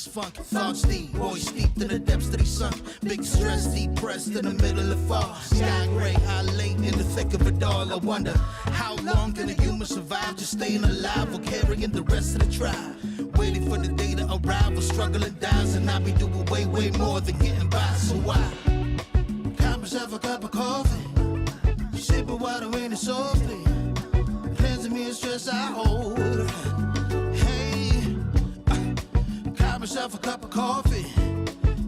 this funk. Thoughts deep, boys steeped in the depths that he sunk. Big stress, depressed in the middle of fall. Sky gray, I lay in the thick of it all. I wonder, how long can a human survive just staying alive or carrying the rest of the tribe? Waiting for the day to arrive or struggling dies, and I be doing way, way more than getting by. So why? Cop myself a cup of coffee, sipping water in it softly, cleansing me of stress I hold. Hey, cop myself a cup of coffee,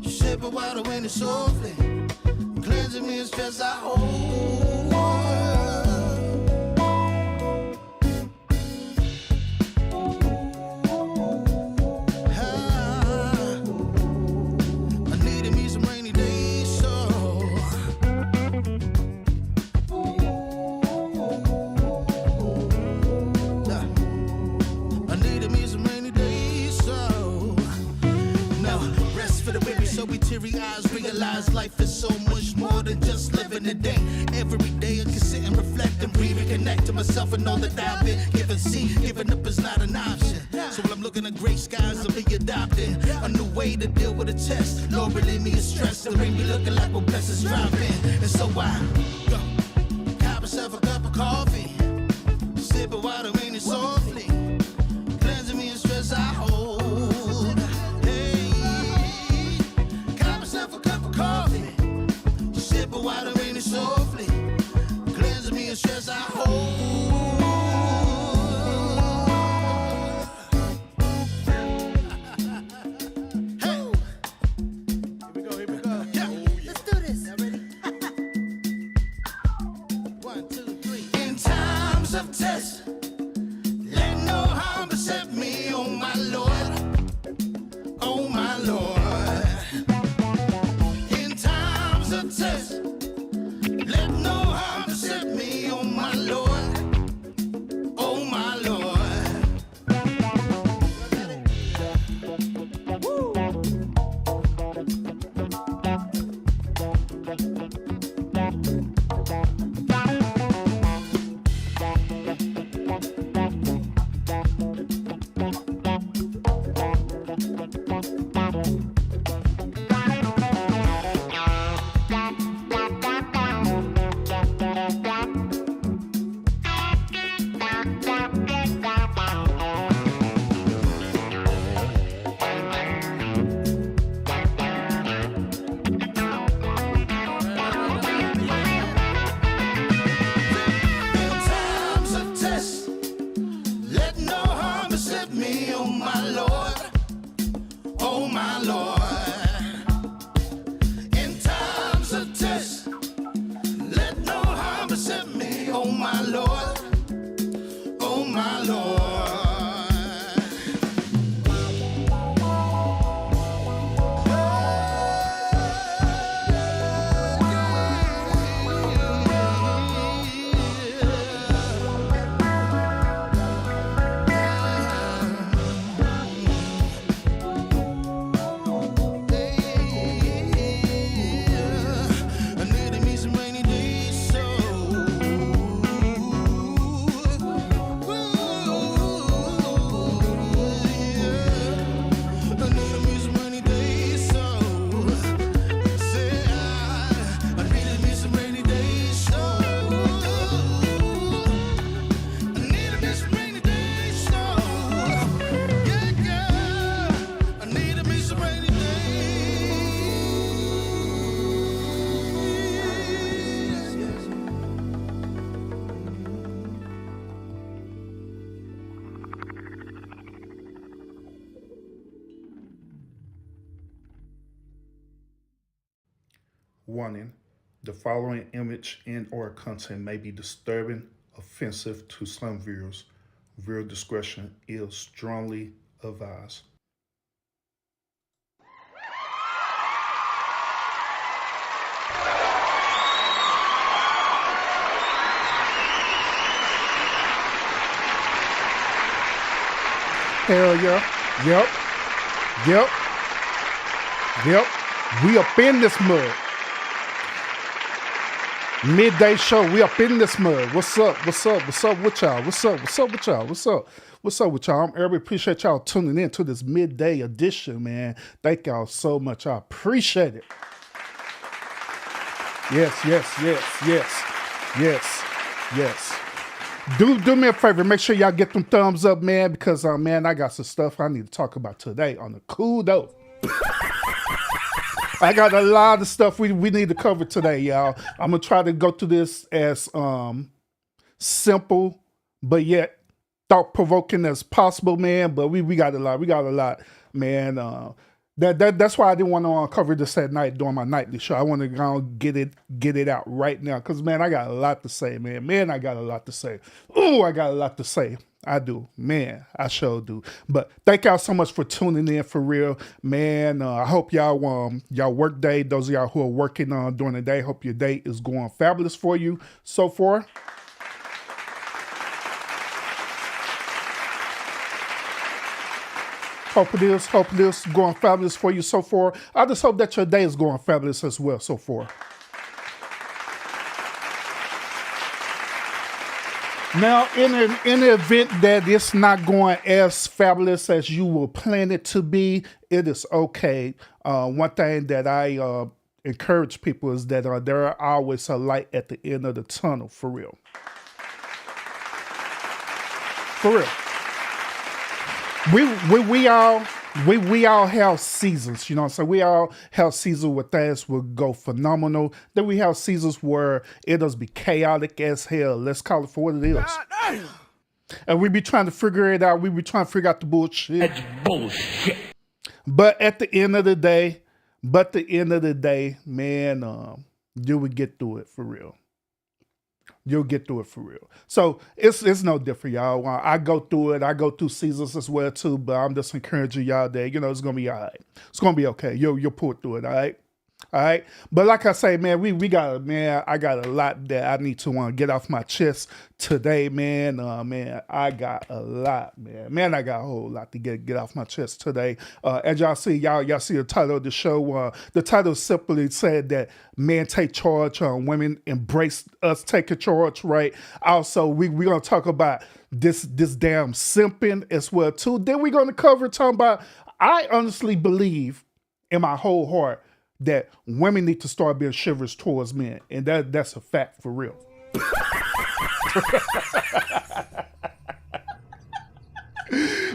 sipping water in it softly, cleansing me of stress I hold. Eyes realize life is so much more than just living the day. Every day I can sit and reflect and breathe and connect to myself and know that I've been given. See, giving up is not an option. So when I'm looking at gray skies, I'll be adopting a new way to deal with a test. Lord, relieve me of stress, to bring me looking like what blessings drop in. And so I got myself a cup of coffee, sipping water in it softly, cleansing me of stress I hold. Water in it softly, cleansing me of stress I hold. Hey, here we go. Yeah. Let's do this. Y'all ready? 1, 2, 3. In times of test, let no harm beset me, oh my Lord, oh my Lord. In times of test, let no harm beset me, oh my Lord, oh my Lord. Warning, the following image and/or content may be disturbing, offensive to some viewers. Viewer discretion is strongly advised. Hell yeah. Yep. We up in this mud. Midday show. We up in this mud. What's up? What's up? What's up with y'all? What's up? What's up with y'all? What's up? What's up with y'all? I'm Eric. Appreciate y'all tuning in to this midday edition, man. Thank y'all so much. I appreciate it. Yes, yes, yes, yes, yes, yes. Do me a favor. Make sure y'all get them thumbs up, man, because, man, I got some stuff I need to talk about today on the cool though. I got a lot of stuff we need to cover today, y'all. I'm gonna try to go through this as simple but yet thought-provoking as possible, man. But we got a lot, man. That's why I didn't want to cover this at night during my nightly show. I want to go get it out right now, because, man, I got a lot to say, man. I got a lot to say. Ooh, I got a lot to say. I do, man. I sure do. But thank y'all so much for tuning in, for real, man. I hope y'all work day. Those of y'all who are working during the day, hope your day is going fabulous for you so far. Hope it is going fabulous for you so far. I just hope that your day is going fabulous as well so far. Now, in the event that it's not going as fabulous as you will plan it to be, it is okay. One thing that I encourage people is that there are always a light at the end of the tunnel, for real. For real. We all have seasons, you know what I'm saying? We all have seasons where things will go phenomenal. Then we have seasons where it does be chaotic as hell. Let's call it for what it is. And we be trying to figure it out. We be trying to figure out the bullshit. That's bullshit. But at the end of the day, man, you would get through it, for real. You'll get through it, for real. So it's no different, y'all. I go through it. I go through seasons as well too. But I'm just encouraging y'all that, you know, it's gonna be all right. It's gonna be okay. You'll pull through it. All right. All right. But like I say, man, I got a lot that I need to get off my chest today, man. I got a lot, man. Man, I got a whole lot to get off my chest today. As y'all see the title of the show. The title simply said that men take charge, women embrace us taking charge, right? Also, we're gonna talk about this damn simping as well too. Then we're gonna talking about, I honestly believe in my whole heart that women need to start being chivalrous towards men. And that's a fact, for real.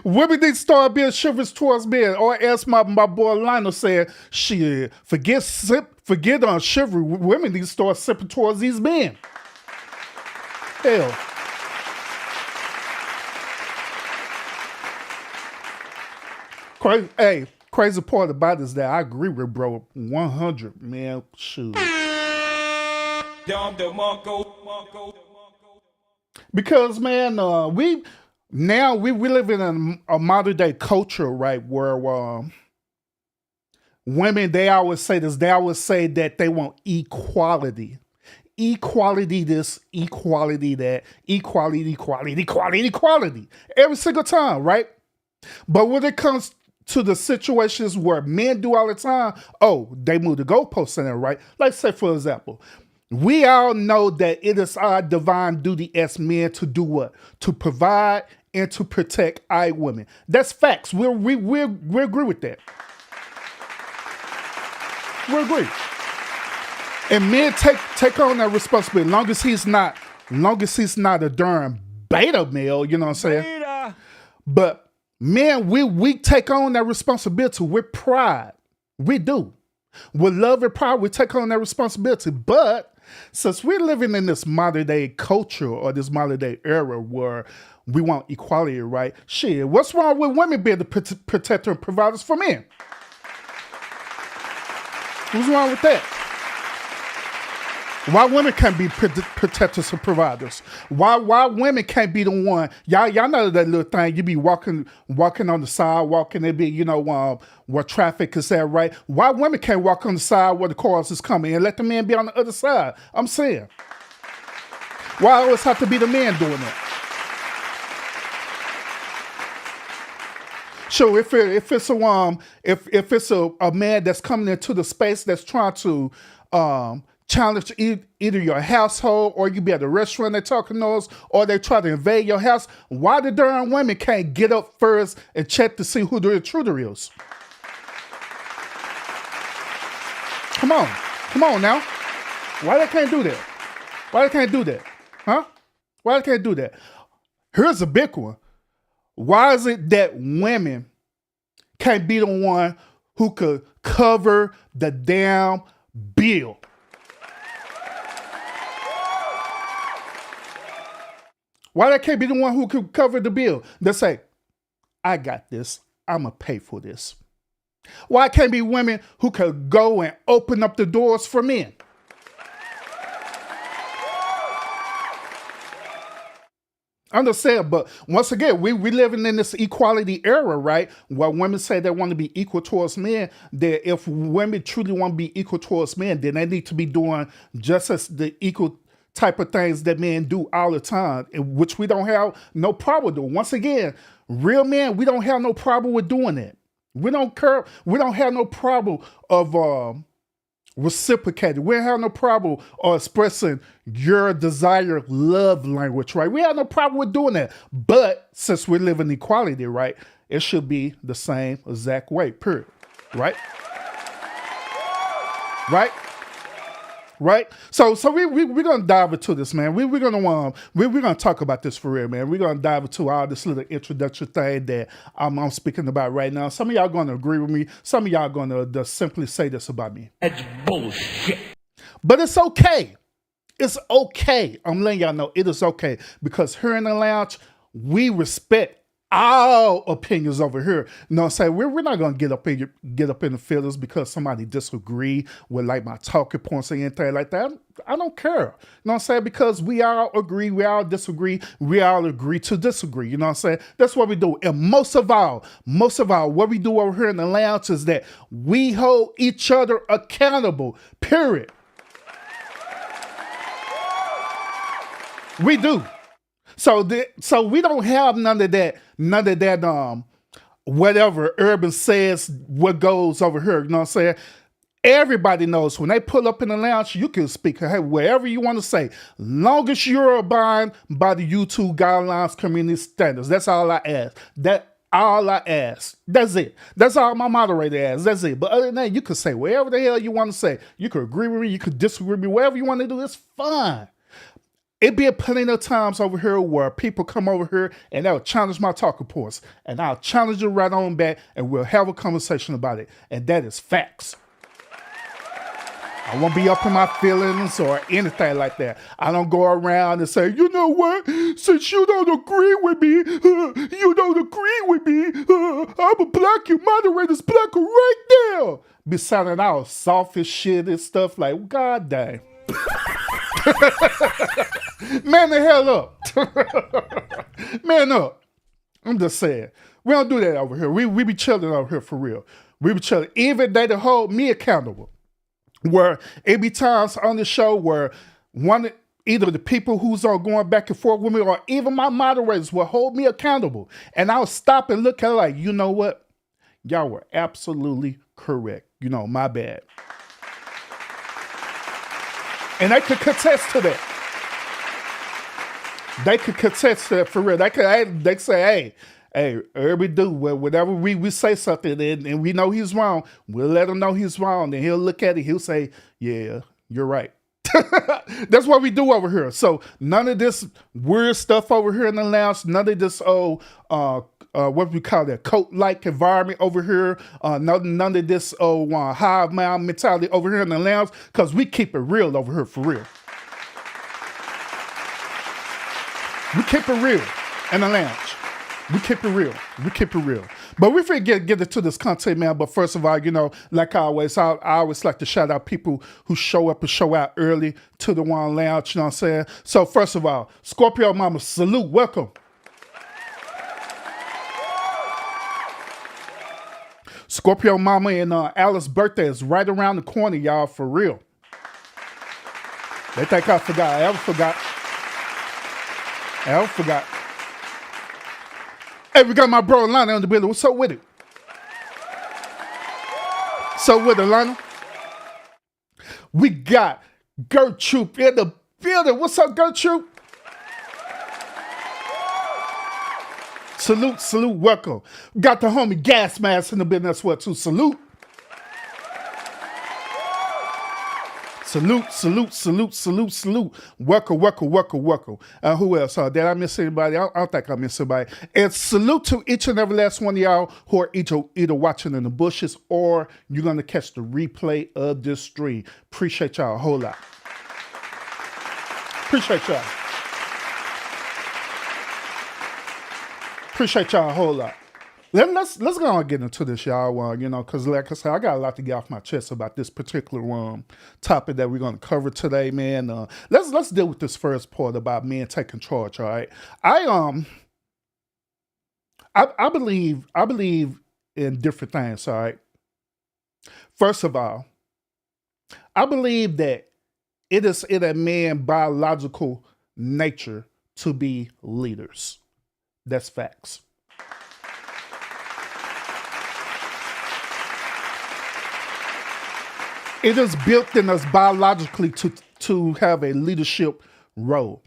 Women need to start being chivalrous towards men. Or as my boy Lionel said, shit, forget chivalry. Women need to start sipping towards these men. Hell. Hey, crazy part about it is that I agree with bro 100, man. Shoot. Because, man, we live in a modern day culture, right, where women, they always say this. They always say that they want equality. Equality this, equality that, equality. Every single time, right? But when it comes to the situations where men do all the time, they move the goalposts in there, right? Like, say, for example, we all know that it is our divine duty as men to do what? To provide and to protect our women. That's facts. We agree with that. We agree. And men take on that responsibility. Long as he's not a darn beta male, you know what I'm saying? Beta. But man, we take on that responsibility with pride. We do. With love and pride, we take on that responsibility. But since we're living in this modern day culture or this modern day era where we want equality, right? Shit, what's wrong with women being the protector and providers for men? What's wrong with that? Why women can't be protectors and providers? Why women can't be the one? Y'all know that little thing. You be walking on the sidewalk and it be, you know, where traffic is at, right? Why women can't walk on the side where the cars is coming and let the men be on the other side? I'm saying. Why always have to be the man doing that? Sure, if it's a man that's coming into the space that's trying to challenge either your household, or you be at a restaurant, they talking noise, or they try to invade your house. Why the darn women can't get up first and check to see who the intruder is? Come on now. Why they can't do that? Why they can't do that? Huh? Why they can't do that? Here's a big one. Why is it that women can't be the one who could cover the damn bill? Why they can't be the one who could cover the bill? They say, I got this. I'm going to pay for this. Why can't be women who could go and open up the doors for men? I understand, but once again, we living in this equality era, right? Where women say they want to be equal towards men. That if women truly want to be equal towards men, then they need to be doing just as the equal type of things that men do all the time, which we don't have no problem doing. Once again, real men, we don't have no problem with doing that. We don't care. We don't have no problem of reciprocating. We don't have no problem of expressing your desired love language, right? We have no problem with doing that. But since we live in equality, right, it should be the same exact way, period. Right? Right? Right? So we're gonna dive into this, man. We're gonna talk about this for real, man. We're gonna dive into all this little introduction thing that I'm speaking about right now. Some of y'all gonna agree with me. Some of y'all gonna just simply say this about me. That's bullshit. But it's okay. It's okay. I'm letting y'all know it is okay, because here in the lounge, we respect all opinions over here. You know what I'm saying? We're not gonna get up in the feelings because somebody disagree with like my talking points or anything like that. I don't care. You know what I'm saying? Because we all agree, we all disagree, we all agree to disagree. You know what I'm saying? That's what we do. And most of all, what we do over here in the lounge is that we hold each other accountable. Period. We do. So we don't have none of that whatever Urban says what goes over here. You know what I'm saying? Everybody knows when they pull up in the lounge, you can speak wherever you want to say, long as you're abiding by the YouTube guidelines, community standards. That's all I ask. All I ask. That's it. That's all my moderator asks. That's it. But other than that, you can say whatever the hell you want to say. You can agree with me. You can disagree with me. Whatever you want to do, it's fine. It be plenty of times over here where people come over here and they'll challenge my talking points, and I'll challenge you right on back, and we'll have a conversation about it. And that is facts. I won't be up in my feelings or anything like that. I don't go around and say, you know what? Since you don't agree with me, I'm a block your moderators, block her right now. Be sounding all soft as shit and stuff like, God dang. Man the hell up. Man up. I'm just saying. We don't do that over here. We be chilling over here for real. We be chilling. Even they hold me accountable. Where it be times on the show where either the people who's on going back and forth with me or even my moderators will hold me accountable. And I'll stop and look at it like, you know what? Y'all were absolutely correct. You know, my bad. And they could contest to that. They could contest to that for real. They say, hey, we do. Well, whenever we say something and we know he's wrong, we'll let him know he's wrong. And he'll look at it. He'll say, yeah, you're right. That's what we do over here. So none of this weird stuff over here in the lounge. None of this what we call that cult-like environment over here. None of this hive mind mentality over here in the lounge, because we keep it real over here for real. We keep it real in the lounge. We keep it real. We keep it real. But we finna get into this content, man. But first of all, you know, like I always like to shout out people who show up and show out early to the One Lounge, you know what I'm saying? So first of all, Scorpio Mama, salute, welcome. Scorpio Mama and Alice's birthday is right around the corner, y'all, for real. They think I forgot. I ever forgot. Hey, we got my bro Lana in the building. What's up with it? So with it, Lana? We got Gertrude in the building. What's up, Gertrude? Salute, welcome. Got the homie Gas Mask in the building as well, too. Salute. Welcome. Who else? Did I miss anybody? I don't think I missed anybody. And salute to each and every last one of y'all who are either watching in the bushes or you're going to catch the replay of this stream. Appreciate y'all a whole lot. Appreciate y'all a whole lot. Let's go and get into this, y'all. Because like I said, I got a lot to get off my chest about this particular topic that we're going to cover today, man. Let's deal with this first part about men taking charge. All right, I believe in different things. All right. First of all, I believe that it is in a man's biological nature to be leaders. That's facts. It is built in us biologically to have a leadership role,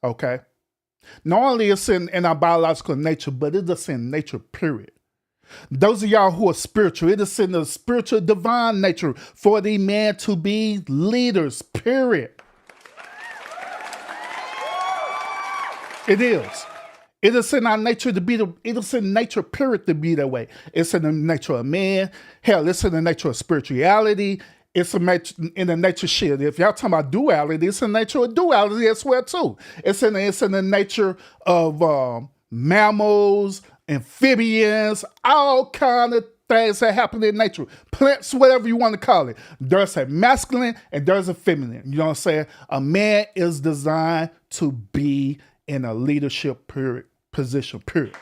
okay? Not only it's in our biological nature, but it is in nature, period. Those of y'all who are spiritual, it is in the spiritual divine nature for the man to be leaders, period. It is. It is in our nature to be it is in nature, period, to be that way. It's in the nature of man. Hell, it's in the nature of spirituality. It's in the nature shit. If y'all talking about duality, it's in the nature of duality as well too. It's in the nature of mammals, amphibians, all kind of things that happen in nature. Plants, whatever you want to call it. There's a masculine and there's a feminine. You know what I'm saying? A man is designed to be in a leadership position, period.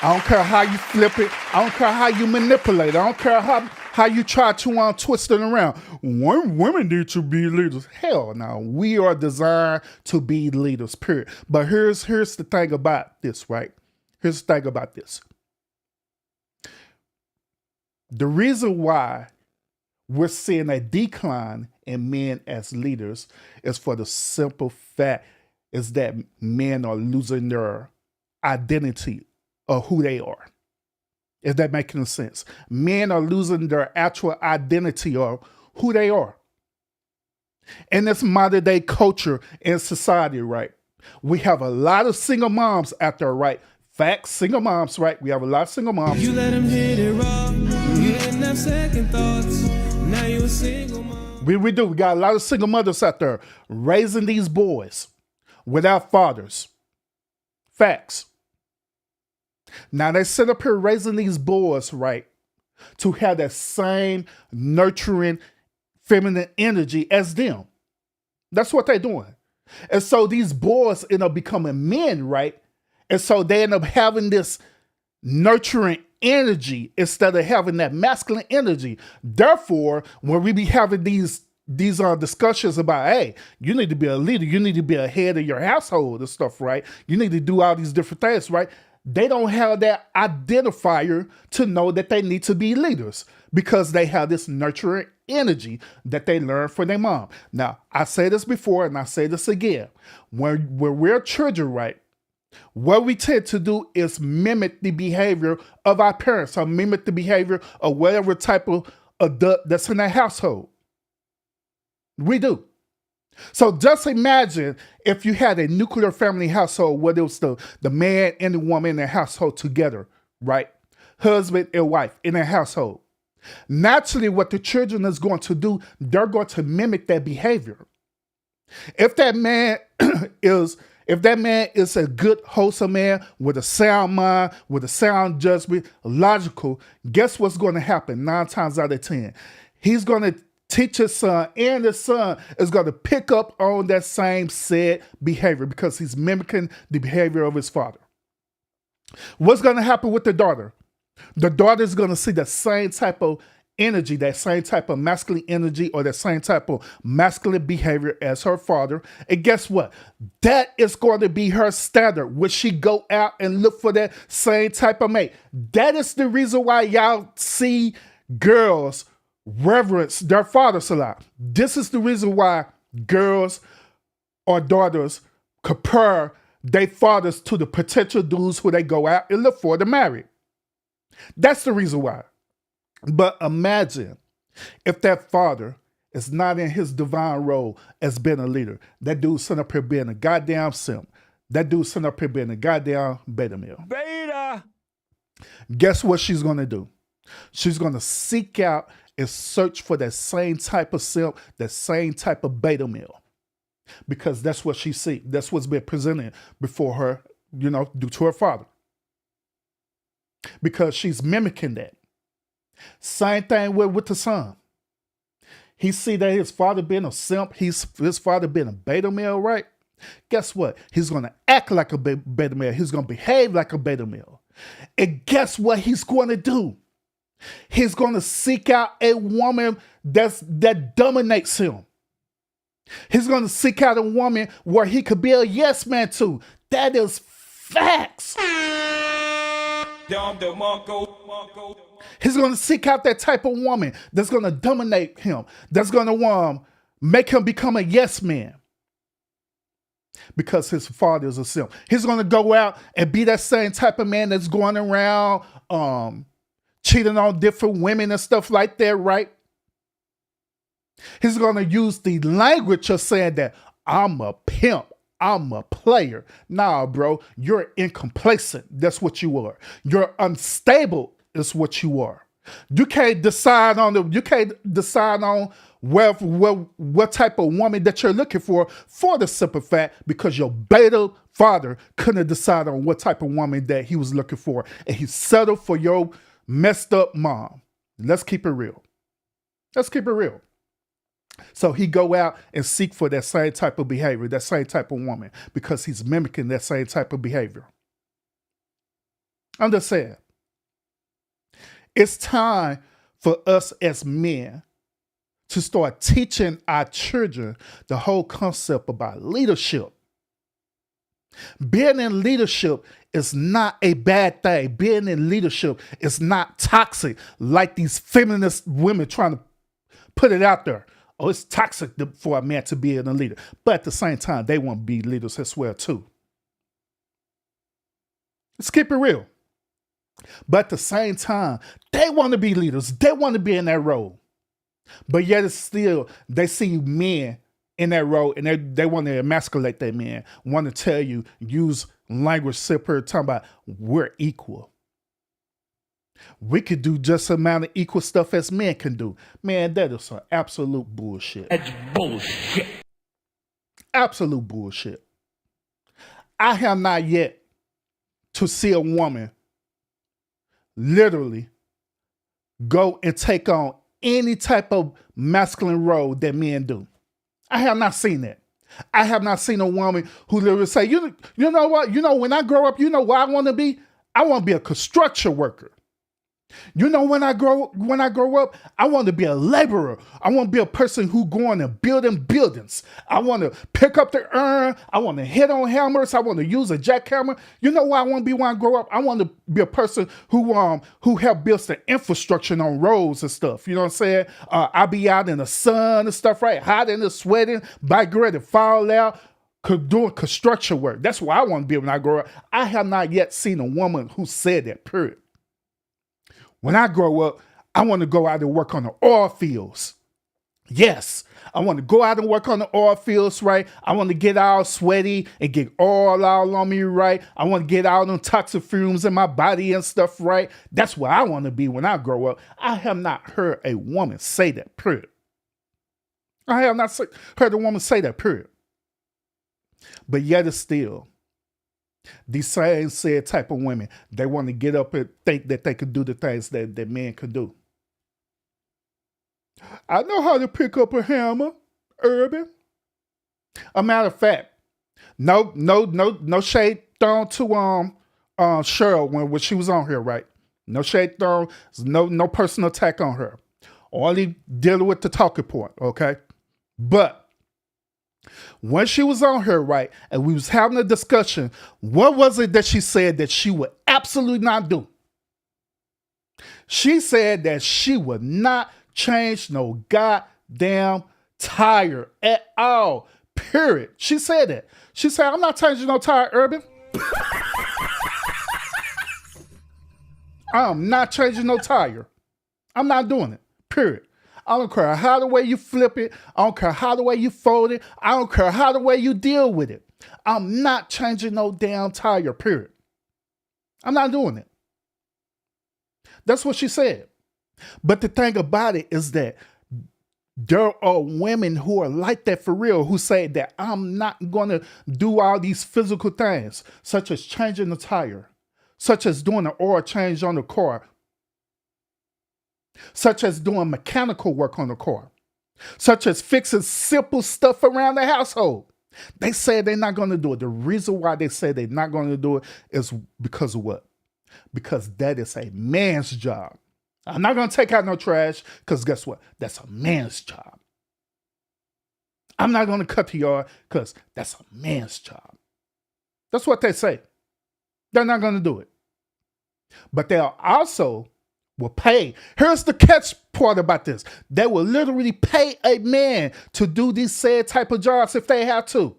I don't care how you flip it. I don't care how you manipulate it. I don't care how you try to twist it around. Women need to be leaders. Hell no. We are designed to be leaders, period. But here's the thing about this, right? Here's the thing about this. The reason why we're seeing a decline in men as leaders is for the simple fact is that men are losing their identity of who they are. Is that making sense? Men are losing their actual identity of who they are. In this modern day culture and society, right? We have a lot of single moms out there, right? Facts, single moms, right? We have a lot of single moms. You let him hit it raw. You didn't have second thoughts. Now you a single mom. We do. We got a lot of single mothers out there raising these boys without fathers. Facts. Now they sit up here raising these boys, right, to have that same nurturing feminine energy as them. That's what they're doing. And so these boys end up becoming men, right? And so they end up having this nurturing energy instead of having that masculine energy. Therefore, when we be having these discussions about, hey, you need to be a leader, you need to be a head of your household and stuff, right? You need to do all these different things, right? They don't have that identifier to know that they need to be leaders because they have this nurturing energy that they learn from their mom. Now, I say this before and I say this again. When we're children, right, what we tend to do is mimic the behavior of our parents or mimic the behavior of whatever type of adult that's in that household. We do. So just imagine if you had a nuclear family household where it was the man and the woman in the household together, right? Husband and wife in a household. Naturally, what the children is going to do, they're going to mimic that behavior. If that man is a good, wholesome man with a sound mind, with a sound judgment, logical, guess what's going to happen 9 times out of 10? He's going to teach his son, and his son is going to pick up on that same said behavior because he's mimicking the behavior of his father. What's going to happen with the daughter? The daughter is going to see the same type of energy, that same type of masculine energy or that same type of masculine behavior as her father. And guess what? That is going to be her standard. Will she go out and look for that same type of mate? That is the reason why y'all see girls reverence their fathers a lot. This is the reason why girls or daughters compare their fathers to the potential dudes who they go out and look for to marry. That's the reason why. But imagine if that father is not in his divine role as being a leader. That dude sitting up here being a goddamn simp. That dude sitting up here being a goddamn beta male. Beta! Guess what she's going to do? She's going to seek out and search for that same type of simp, that same type of beta male. Because that's what she sees. That's what's been presented before her, due to her father. Because she's mimicking that. Same thing with the son. He see that his father being a simp, his father being a beta male, right? Guess what? He's going to act like a beta male. He's going to behave like a beta male. And guess what he's going to do? He's going to seek out a woman that dominates him. He's going to seek out a woman where he could be a yes man to. That is facts. He's going to seek out that type of woman that's going to dominate him, that's going to make him become a yes man. Because his father is a simp. He's going to go out and be that same type of man that's going around cheating on different women and stuff like that, right? He's going to use the language of saying that I'm a pimp, I'm a player. Nah, bro, you're incomplacent. That's what you are. You're unstable is what you are. You can't decide on what type of woman that you're looking for the simple fact because your beta father couldn't decide on what type of woman that he was looking for, and he settled for your messed up mom. Let's keep it real. Let's keep it real. So he go out and seek for that same type of behavior, that same type of woman, because he's mimicking that same type of behavior. I'm just saying. It's time for us as men to start teaching our children the whole concept about leadership. Being in leadership is not a bad thing. Being in leadership is not toxic like these feminist women trying to put it out there. Oh, it's toxic for a man to be a leader. But at the same time, they want to be leaders as well, too. Let's keep it real. But at the same time, they want to be leaders. They want to be in that role. But yet it's still, they see men in that role and they want to emasculate that man, want to tell you, use language super, talking about we're equal. We could do just the amount of equal stuff as men can do. Man, that is some absolute bullshit. That's bullshit. Absolute bullshit. I have not yet to see a woman literally go and take on any type of masculine role that men do. I have not seen that. I have not seen a woman who literally say, you know what? When I grow up, you know what I want to be? I want to be a construction worker. When I grow up, I want to be a laborer. I want to be a person who going and building buildings. I want to pick up the urn. I want to hit on hammers. I want to use a jackhammer. You know what I want to be when I grow up? I want to be a person who help build the infrastructure on roads and stuff. You know what I'm saying? I be out in the sun and stuff, right? Hot and sweating, bike ready to fall out, doing construction work. That's what I want to be when I grow up. I have not yet seen a woman who said that, period. When I grow up, I want to go out and work on the oil fields. Yes, I want to go out and work on the oil fields, right? I want to get all sweaty and get oil all on me, right? I want to get all them toxic fumes in my body and stuff, right? That's what I want to be when I grow up. I have not heard a woman say that, period. I have not heard a woman say that, period. But yet it's still, these same said type of women, they want to get up and think that they could do the things that men could do. I know how to pick up a hammer, Urban. A matter of fact, no shade thrown to Cheryl when she was on here, right? No shade thrown, no personal attack on her. Only dealing with the talking point, okay? But when she was on here, right, and we was having a discussion, what was it that she said that she would absolutely not do? She said that she would not change no goddamn tire at all. Period. She said that. She said, I'm not changing no tire, Urban. I'm not changing no tire. I'm not doing it. Period. I don't care how the way you flip it. I don't care how the way you fold it. I don't care how the way you deal with it. I'm not changing no damn tire, period. I'm not doing it. That's what she said. But the thing about it is that there are women who are like that for real, who say that I'm not going to do all these physical things, such as changing the tire, such as doing an oil change on the car, such as doing mechanical work on the car, such as fixing simple stuff around the household. They say they're not going to do it. The reason why they say they're not going to do it is because of what? Because that is a man's job. I'm not going to take out no trash because guess what? That's a man's job. I'm not going to cut the yard because that's a man's job. That's what they say. They're not going to do it. But they'll also will pay. Here's the catch part about this. They will literally pay a man to do these said type of jobs if they have to.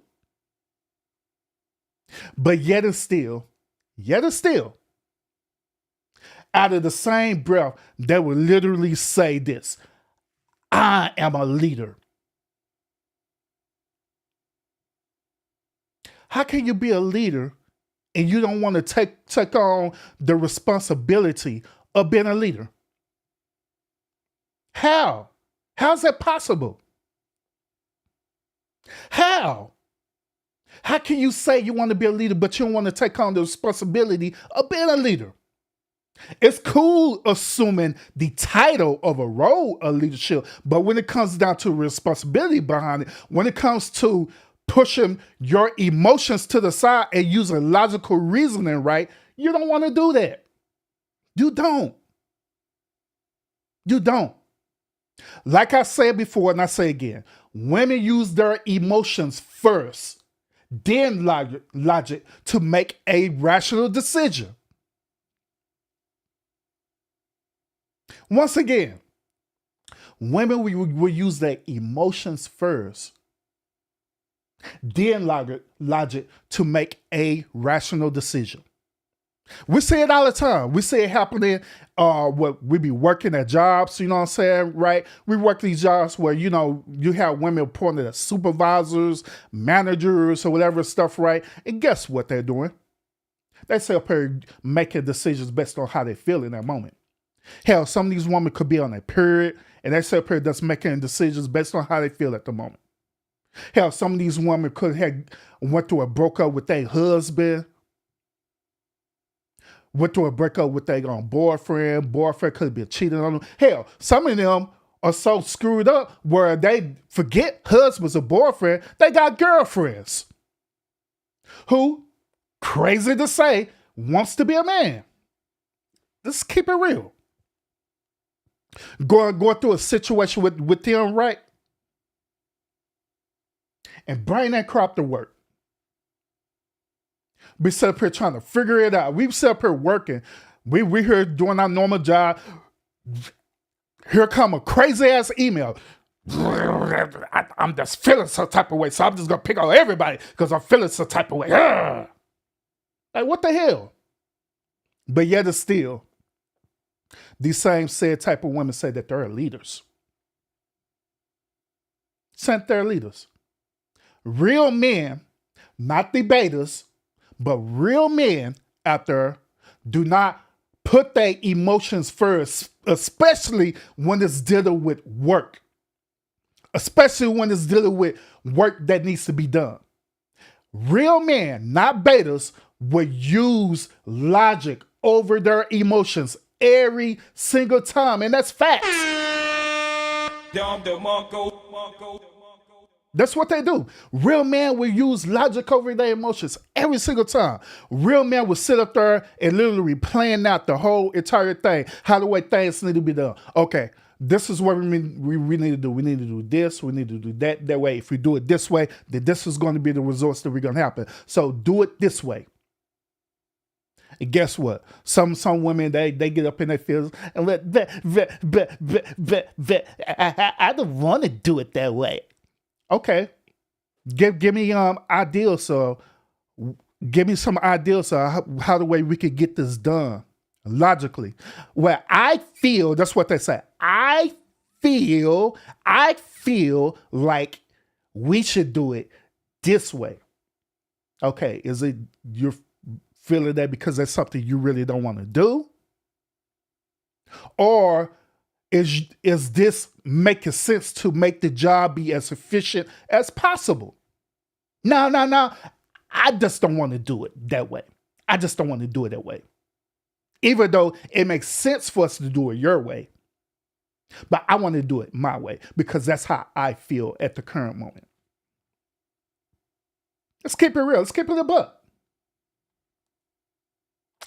But yet and still, out of the same breath, they will literally say this: I am a leader. How can you be a leader and you don't want to take on the responsibility of being a leader? How? How's that possible? How? How can you say you want to be a leader, but you don't want to take on the responsibility of being a leader? It's cool assuming the title of a role of leadership, but when it comes down to responsibility behind it, when it comes to pushing your emotions to the side and using logical reasoning, right, you don't want to do that. You don't. You don't. Like I said before, and I say again, women use their emotions first, then logic to make a rational decision. Once again, women will use their emotions first, then logic to make a rational decision. We see it all the time. We see it happening we be working at jobs, you know what I'm saying, right? We work these jobs where, you know, you have women appointed as supervisors, managers, or whatever stuff, right? And guess what they're doing? They sit up here making decisions based on how they feel in that moment. Hell, some of these women could be on a period, and they sit up here just making decisions based on how they feel at the moment. Hell, some of these women could have went through a breakup with their husband, went through a breakup with their boyfriend could be cheating on them. Hell, some of them are so screwed up where they forget husbands or boyfriend, they got girlfriends who, crazy to say, wants to be a man. Let's keep it real. Going through a situation with them, right? And bring that crop to work. We sit up here trying to figure it out. We sit up here working. We here doing our normal job. Here come a crazy ass email. I'm just feeling some type of way, so I'm just gonna pick on everybody because I'm feeling some type of way. Like, what the hell? But yet it's still, these same said type of women say that they're leaders. Sent their leaders. Real men, not debaters, but real men out there do not put their emotions first, especially when it's dealing with work. Especially when it's dealing with work that needs to be done. Real men, not betas, would use logic over their emotions every single time, and that's facts. That's what they do. Real men will use logic over their emotions every single time. Real men will sit up there and literally plan out the whole entire thing, how the way things need to be done. Okay, this is what we need to do. We need to do this. We need to do that. That way, if we do it this way, then this is going to be the results that we're going to happen. So do it this way. And guess what? Some women they get up in their feelings and I don't want to do it that way. Okay, give me ideals. So give me some ideals of how the way we could get this done logically. Well, I feel that's what they say. I feel like we should do it this way. Okay, is it you're feeling that because that's something you really don't want to do? Or is this making sense to make the job be as efficient as possible? No. I just don't want to do it that way. I just don't want to do it that way. Even though it makes sense for us to do it your way. But I want to do it my way because that's how I feel at the current moment. Let's keep it real. Let's keep it a buck.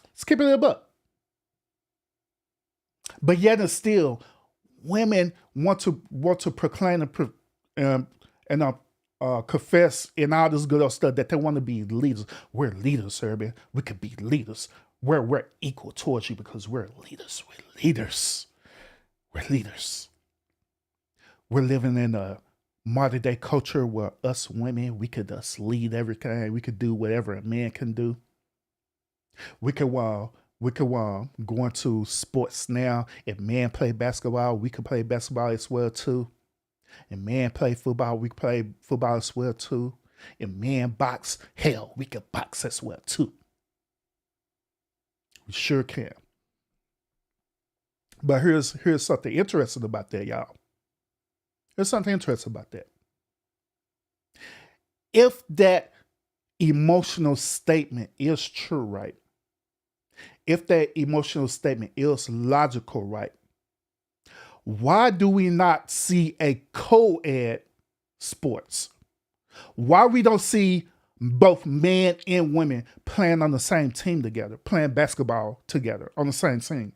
Let's keep it a buck. But yet and still, women want to proclaim and confess and all this good old stuff that they want to be leaders. We're leaders, Serbian. We could be leaders. We're equal towards you because we're leaders. We're leaders. We're leaders. We're living in a modern day culture where us women, we could just lead everything. We could do whatever a man can do. We could go into sports now. If men play basketball, we could play basketball as well too. If men play football, we could play football as well too. If men box, hell, we could box as well too. We sure can. But here's something interesting about that, y'all. There's something interesting about that. If that emotional statement is true, right? If that emotional statement is logical, right? Why do we not see a co-ed sports? Why we don't see both men and women playing on the same team together, playing basketball together on the same team?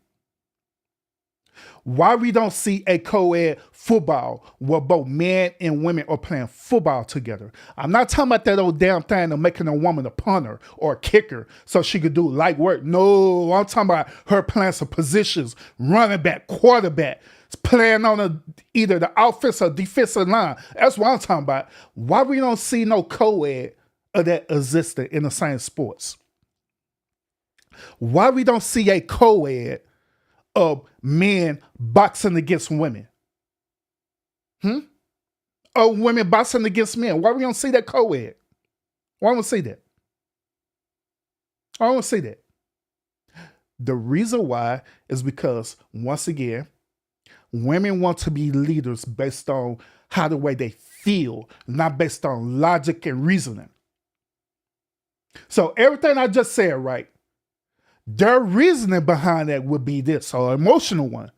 Why we don't see a co-ed football where both men and women are playing football together? I'm not talking about that old damn thing of making a woman a punter or a kicker so she could do light work. No, I'm talking about her playing some positions, running back, quarterback, playing on either the offensive or defensive line. That's what I'm talking about. Why we don't see no co-ed of that existing in the same sports? Why we don't see a co-ed of men boxing against women? Or women boxing against men? Why we don't see that co-ed? Why don't we see that? I don't see that. The reason why is because, once again, women want to be leaders based on how the way they feel, not based on logic and reasoning. So everything I just said, right? Their reasoning behind that would be this, or emotional one.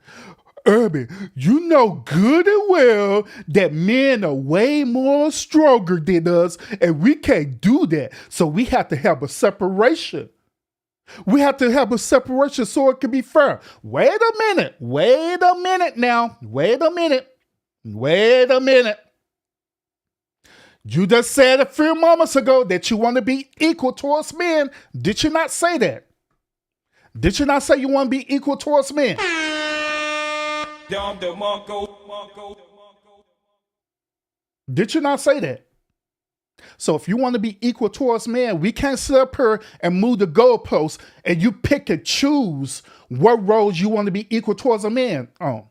Urban, you know good and well that men are way more stronger than us, and we can't do that. So we have to have a separation. We have to have a separation so it can be fair. Wait a minute now. Wait a minute. You just said a few moments ago that you want to be equal towards men. Did you not say that? Did you not say you want to be equal towards men? Did you not say that? So if you want to be equal towards men, we can't sit up here and move the goalposts and you pick and choose what roles you want to be equal towards a man on.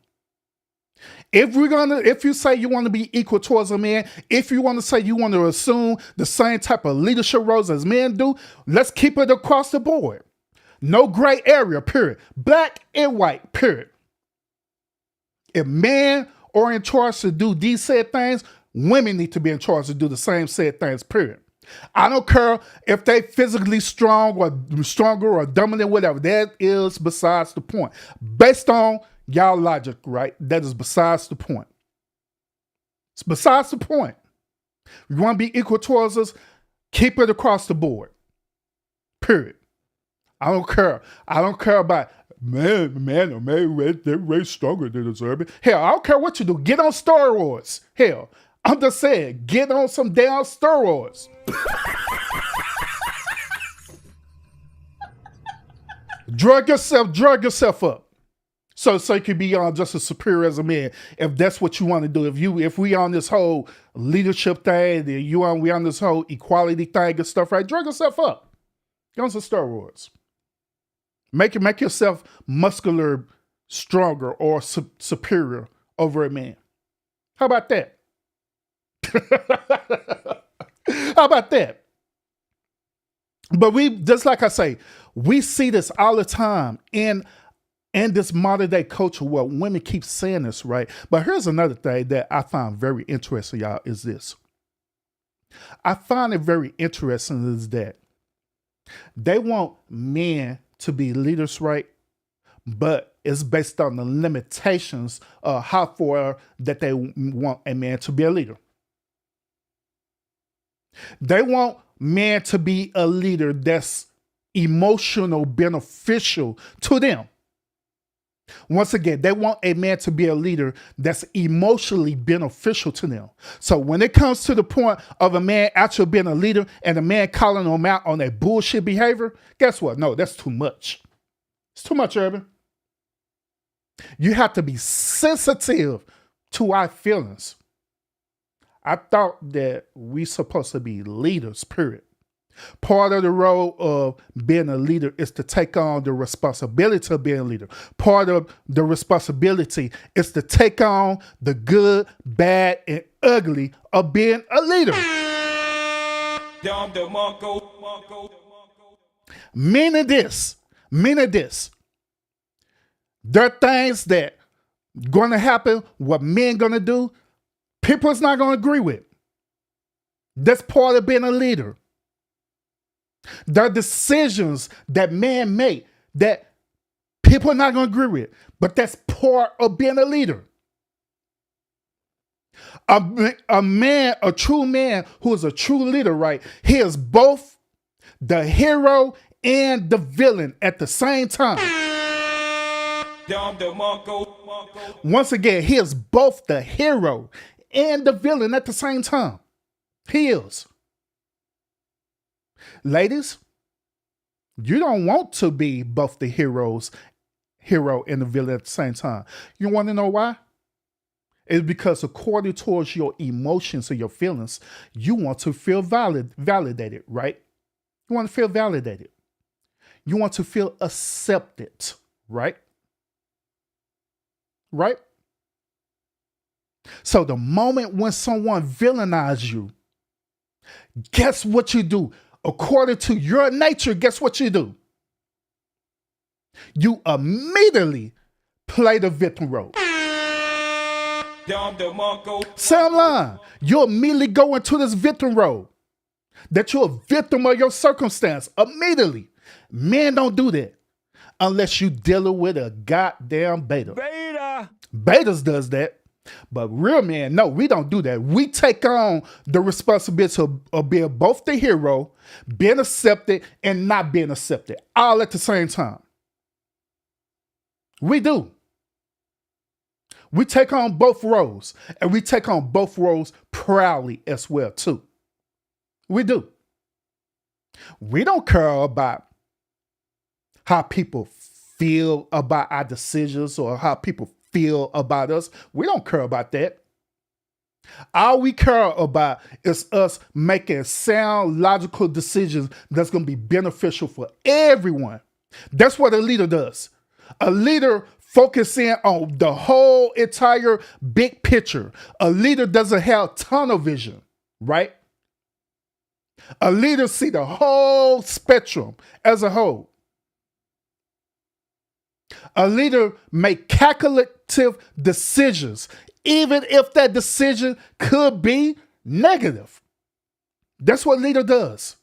If you say you want to be equal towards a man, if you want to say you want to assume the same type of leadership roles as men do, let's keep it across the board. No gray area, period. Black and white, period. If men are in charge to do these said things, women need to be in charge to do the same said things, period. I don't care if they physically strong or stronger or dominant, whatever. That is besides the point. Based on y'all logic, right? That is besides the point. It's besides the point. You want to be equal towards us, keep it across the board. Period. I don't care. I don't care about man, they're way stronger than us, Urban. Hell, I don't care what you do. Get on steroids. Hell, I'm just saying, get on some damn steroids. Drug yourself up. So you can be on just as superior as a man, if that's what you want to do. If we on this whole leadership thing, we on this whole equality thing and stuff, right? Drug yourself up. Get on some steroids. Make yourself muscular, stronger, or superior over a man. How about that? How about that? But just like I say, we see this all the time in this modern day culture where women keep saying this, right? But here's another thing that I find very interesting, y'all, is this. I find it very interesting is that they want men to be leaders, right? But it's based on the limitations of how far that they want a man to be a leader. They want men to be a leader that's emotional, beneficial to them. Once again, they want a man to be a leader that's emotionally beneficial to them. So when it comes to the point of a man actually being a leader and a man calling them out on their bullshit behavior, guess what? No, that's too much. It's too much, Urban. You have to be sensitive to our feelings. I thought that we supposed to be leaders, period. Part of the role of being a leader is to take on the responsibility of being a leader. Part of the responsibility is to take on the good, bad, and ugly of being a leader. Meaning this. There are things that going to happen, what men going to do, people's not going to agree with. That's part of being a leader. There are decisions that men make that people are not going to agree with, but that's part of being a leader. A true man who is a true leader, right? He is both the hero and the villain at the same time. Once again, he is both the hero and the villain at the same time. He is. Ladies, you don't want to be both the hero and the villain at the same time. You want to know why? It's because according towards your emotions or your feelings, you want to feel validated, right? You want to feel validated. You want to feel accepted, right? Right? So the moment when someone villainizes you, guess what you do? According to your nature, guess what you do? You immediately play the victim role. Sam line, you immediately go into this victim role. That you're a victim of your circumstance immediately. Men don't do that unless you dealing with a goddamn beta. Betas does that. But real men, no, we don't do that. We take on the responsibility of being both the hero, being accepted, and not being accepted, all at the same time. We do. We take on both roles, and we take on both roles proudly as well, too. We do. We don't care about how people feel about our decisions or how people feel about us. We don't care about that. All we care about is us making sound, logical decisions that's going to be beneficial for everyone. That's what a leader does. A leader focuses in on the whole entire big picture. A leader doesn't have tunnel vision, right? A leader sees the whole spectrum as a whole. A leader make calculative decisions, even if that decision could be negative. That's what a leader does.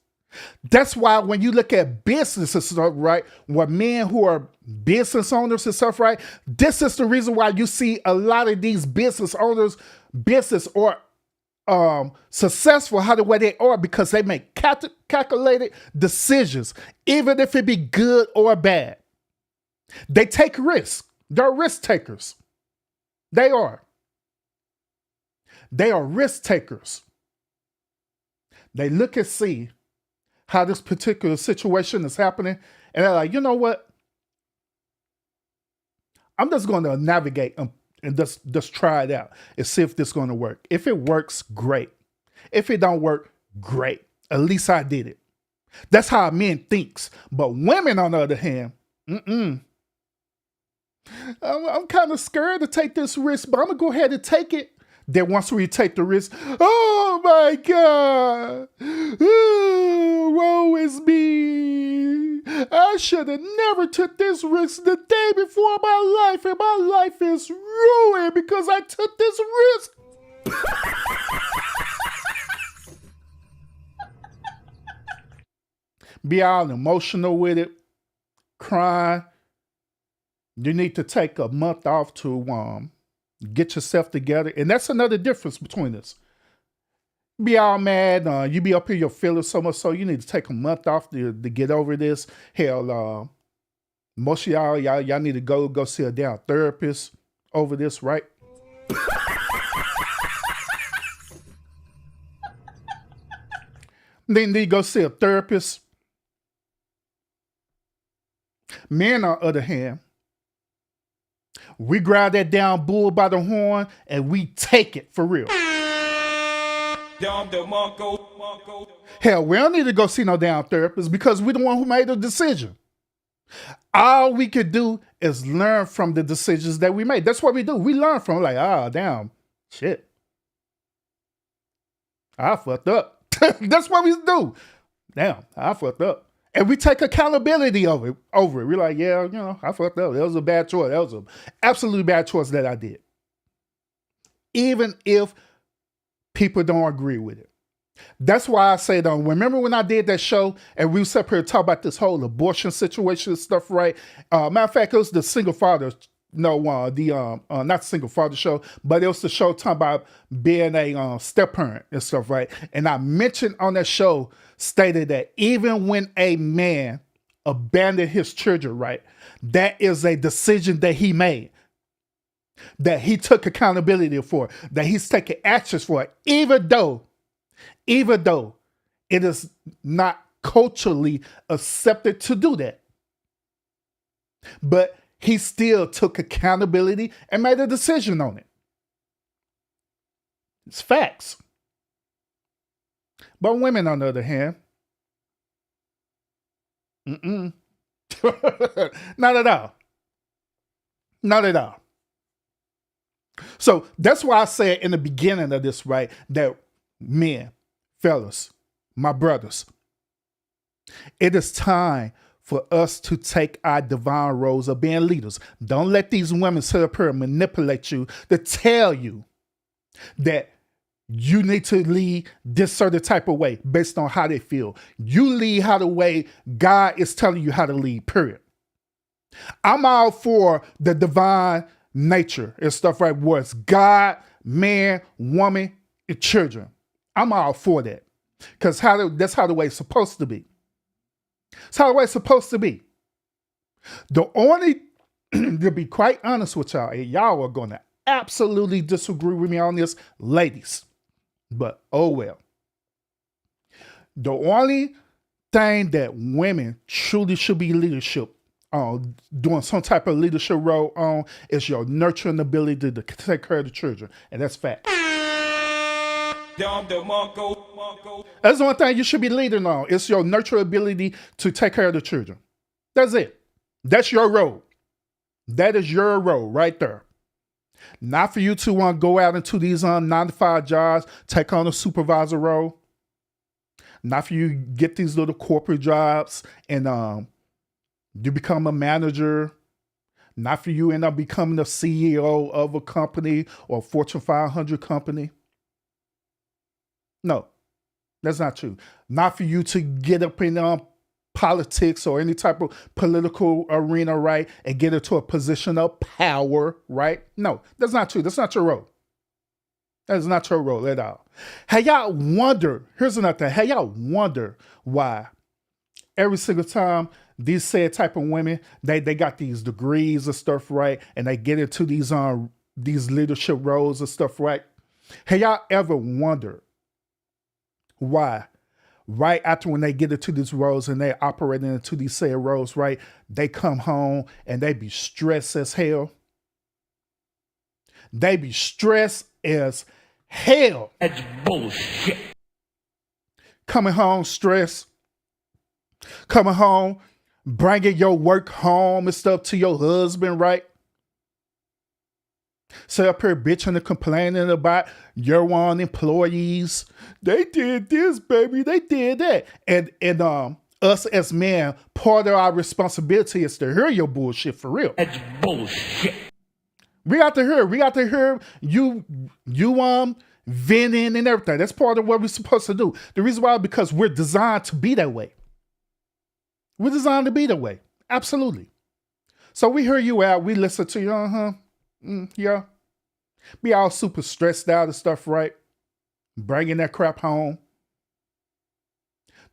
That's why when you look at business and stuff, right, where men who are business owners and stuff, right, this is the reason why you see a lot of these business owners, business or successful how the way they are, because they make calculated decisions, even if it be good or bad. They take risks. They're risk takers. They are. They are risk takers. They look and see how this particular situation is happening, and they're like, you know what? I'm just going to navigate and just try it out and see if this is going to work. If it works, great. If it don't work, great. At least I did it. That's how men thinks. But women, on the other hand, I'm kind of scared to take this risk, but I'm going to go ahead and take it. Then once we take the risk, oh my God, woe is me. I should have never took this risk the day before my life, and my life is ruined because I took this risk. Be all emotional with it, crying. You need to take a month off to get yourself together. And that's another difference between us. Be all mad. You be up here your feelings so much so you need to take a month off to get over this. Hell, most of y'all need to go see a damn therapist over this, right? Then you go see a therapist. Men, on the other hand, we grab that down bull by the horn and we take it for real. Hell, we don't need to go see no damn therapist because we're the one who made the decision. All we could do is learn from the decisions that we made. That's what we do. We learn from damn, shit. I fucked up. That's what we do. Damn, I fucked up. And we take accountability over it. We're like, yeah, I fucked up. That was a bad choice. That was an absolutely bad choice that I did. Even if people don't agree with it. That's why I say, remember when I did that show and we sat here to talk about this whole abortion situation and stuff, right? Matter of fact, it was the single father, not the single father show, but it was the show talking about being a step parent and stuff, right? And I mentioned on that show, stated that even when a man abandoned his children, right, that is a decision that he made, that he took accountability for, that he's taking actions for, even though it is not culturally accepted to do that. But he still took accountability and made a decision on it. It's facts. But women, on the other hand, not at all. Not at all. So that's why I said in the beginning of this, right, that men, fellas, my brothers, it is time for us to take our divine roles of being leaders. Don't let these women sit up here and manipulate you to tell you that you need to lead this certain type of way based on how they feel. You lead how the way God is telling you how to lead, period. I'm all for the divine nature and stuff, right? Where it's God, man, woman, and children. I'm all for that. Because that's how the way it's supposed to be. It's how the way it's supposed to be. The only, to be quite honest with y'all, and y'all are going to absolutely disagree with me on this, ladies. But oh well. The only thing that women truly should be leadership doing some type of leadership role on is your nurturing ability to take care of the children. And that's fact. That's the one thing you should be leading on. It's your nurture ability to take care of the children. That's it. That's your role. That is your role right there. Not for you to want to go out into these 9-to-5 jobs, take on a supervisor role. Not for you to get these little corporate jobs and you become a manager. Not for you to end up becoming the CEO of a company or a Fortune 500 company. No, that's not true. Not for you to get up in politics or any type of political arena, right, and get into a position of power, right? No, that's not true. That's not your role. That is not your role at all. Hey, y'all wonder, here's another thing. Hey, y'all wonder why every single time these said type of women, they got these degrees and stuff, right, and they get into these leadership roles and stuff, right? Hey, y'all ever wonder why right after when they get into these roles and they're operating into these said roles, right, they come home and they be stressed as hell? They be stressed as hell. That's bullshit. Coming home stressed. Coming home, bringing your work home and stuff to your husband, right? Sit up here bitching and complaining about your own employees. They did this, baby. They did that. And us as men, part of our responsibility is to hear your bullshit for real. That's bullshit. We got to hear you venting and everything. That's part of what we're supposed to do. The reason why, because we're designed to be that way. We're designed to be that way. Absolutely. So we hear you out. We listen to you. Yeah. Be all super stressed out and stuff, right? Bringing that crap home.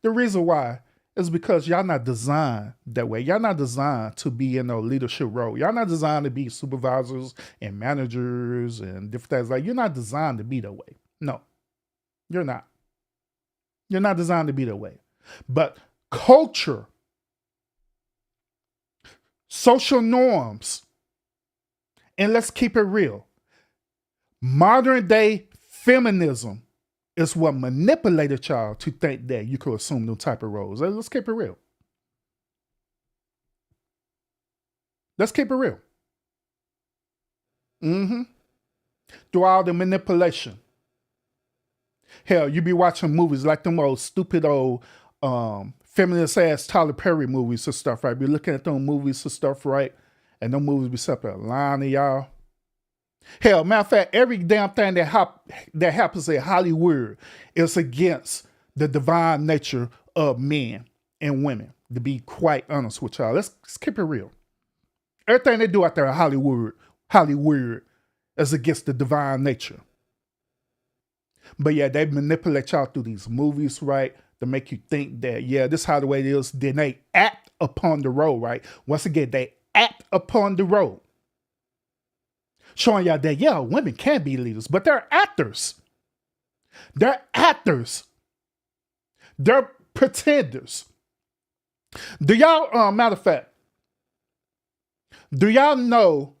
The reason why is because y'all not designed that way. Y'all not designed to be in a leadership role. Y'all not designed to be supervisors and managers and different things. Like, you're not designed to be that way. No, you're not. You're not designed to be that way. But culture, social norms, and let's keep it real. Modern day feminism is what manipulated y'all to think that you could assume them type of roles. Let's keep it real. Let's keep it real. Through all the manipulation. Hell, you be watching movies like them old stupid old feminist ass Tyler Perry movies and stuff, right? Be looking at them movies and stuff, right? And them movies be something lying to y'all. Hell, matter of fact, every damn thing that happens in Hollywood is against the divine nature of men and women, to be quite honest with y'all. Let's keep it real. Everything they do out there in Hollywood is against the divine nature. But yeah, they manipulate y'all through these movies, right? To make you think that, yeah, this is how the way it is. Then they act upon the role, right? Once again, they act upon the role. Showing y'all that, yeah, women can be leaders, but they're actors. They're actors. They're pretenders. Do y'all, matter of fact, do y'all know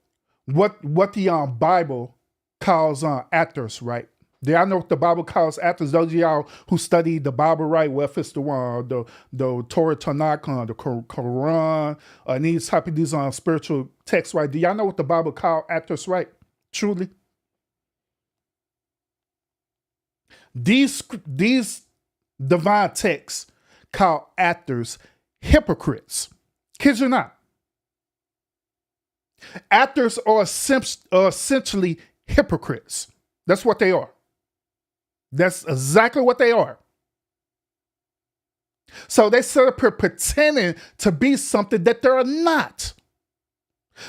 what the Bible calls actors, right? Do y'all know what the Bible calls actors? Those of y'all who study the Bible, right? Well, if it's the Torah, Tanakh, the Quran, and these type of these spiritual texts, right? Do y'all know what the Bible calls actors, right? Truly, these divine texts call actors hypocrites. Kids or not, actors are essentially hypocrites. That's what they are. That's exactly what they are. So they sit up here pretending to be something that they're not.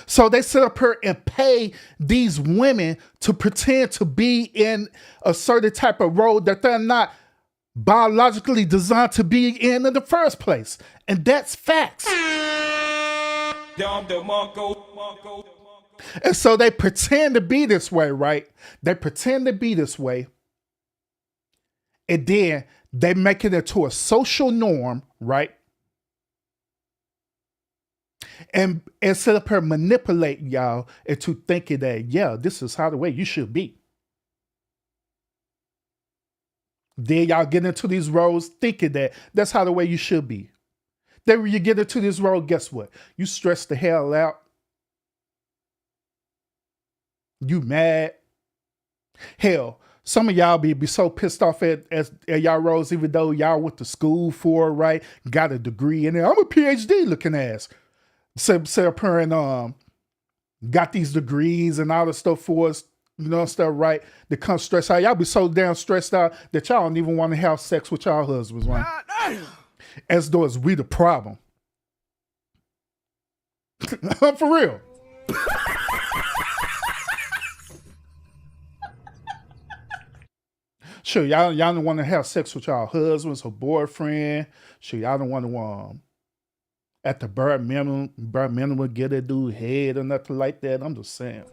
So they sit up here and pay these women to pretend to be in a certain type of role that they're not biologically designed to be in the first place. And that's facts. And so they pretend to be this way, right? They pretend to be this way. And then they make it into a social norm, right? And sit up here manipulate y'all into thinking that, yeah, this is how the way you should be. Then y'all get into these roles thinking that that's how the way you should be. Then when you get into this role, guess what? You stress the hell out. You mad. Hell, some of y'all be so pissed off at y'all roles, even though y'all went to school for, right? Got a degree in it. I'm a PhD looking ass. Sit up here and got these degrees and all this stuff for us, you know, stuff, right? They come stressed out. Y'all be so damn stressed out that y'all don't even want to have sex with y'all husbands, right? As though it's we the problem. For real. Sure, y'all don't want to have sex with y'all husbands or boyfriend. Sure, y'all don't want to at the bare minimum get a dude head or nothing like that. I'm just saying.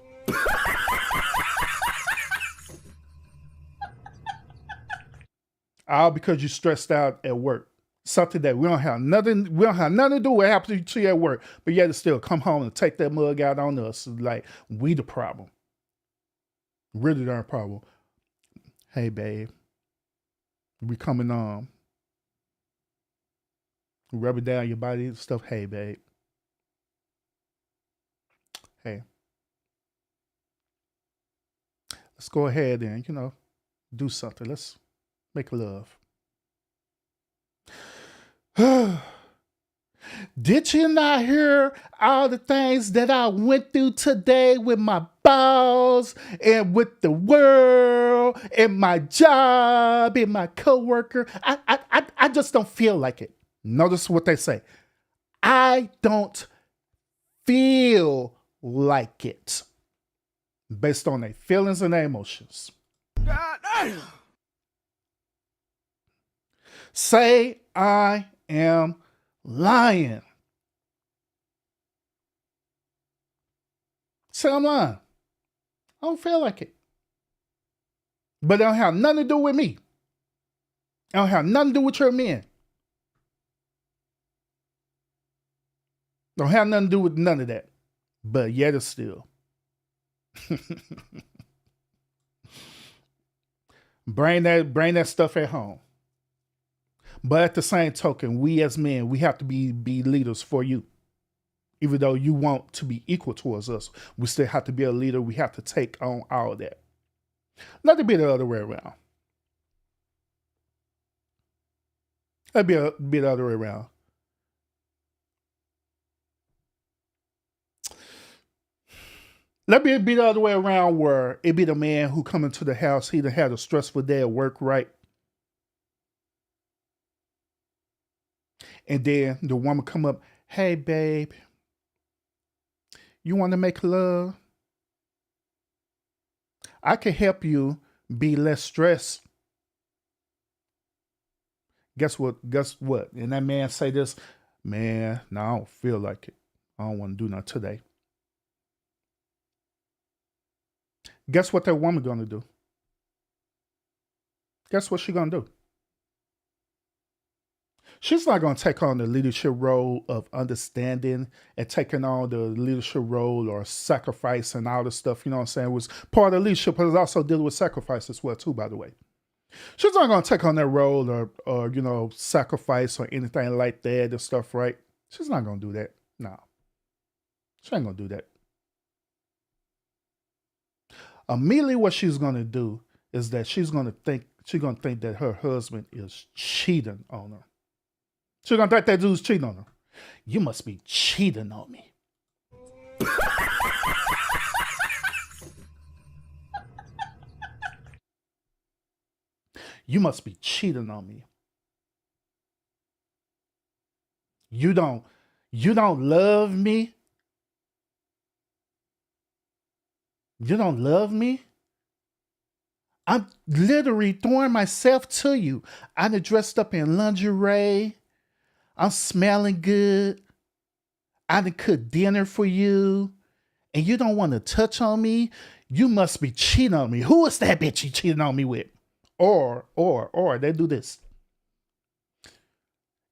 All because you stressed out at work. Something that we don't have nothing to do with happening to you at work. But yet still come home and take that mug out on us like we the problem. Really darn problem. Hey, babe, we coming rub it down your body and stuff. Hey, babe. Hey, let's go ahead and, do something. Let's make love. Did you not hear all the things that I went through today with my boss and with the world and my job and my coworker? I just don't feel like it. Notice what they say. I don't feel like it. Based on their feelings and their emotions. God damn. Say I am lying. Say I'm lying. I don't feel like it. But it don't have nothing to do with me. It don't have nothing to do with your men. Don't have nothing to do with none of that. But yet it's still. Bring that stuff at home. But at the same token, we as men, we have to be leaders for you. Even though you want to be equal towards us, we still have to be a leader. We have to take on all of that. Let it be the other way around. Let it be the other way around. Let me be the other way around where it be the man who come into the house, he done had a stressful day at work, right? And then the woman come up, hey, babe, you want to make love? I can help you be less stressed. Guess what? And that man say this, man, no, I don't feel like it. I don't want to do nothing today. Guess what that woman gonna do? Guess what she gonna do? She's not gonna take on the leadership role of understanding and taking on the leadership role or sacrifice and all this stuff, you know what I'm saying? It was part of leadership, but it also dealing with sacrifice as well, too, by the way. She's not gonna take on that role or sacrifice or anything like that and stuff, right? She's not gonna do that. No. She ain't gonna do that. Immediately what she's going to do is that she's going to think that her husband is cheating on her. She's going to think that dude's cheating on her. You must be cheating on me. You must be cheating on me. You don't love me? You don't love me? I'm literally throwing myself to you. I'm dressed up in lingerie. I'm smelling good. I done cooked dinner for you. And you don't want to touch on me? You must be cheating on me. Who is that bitch you cheating on me with? Or they do this.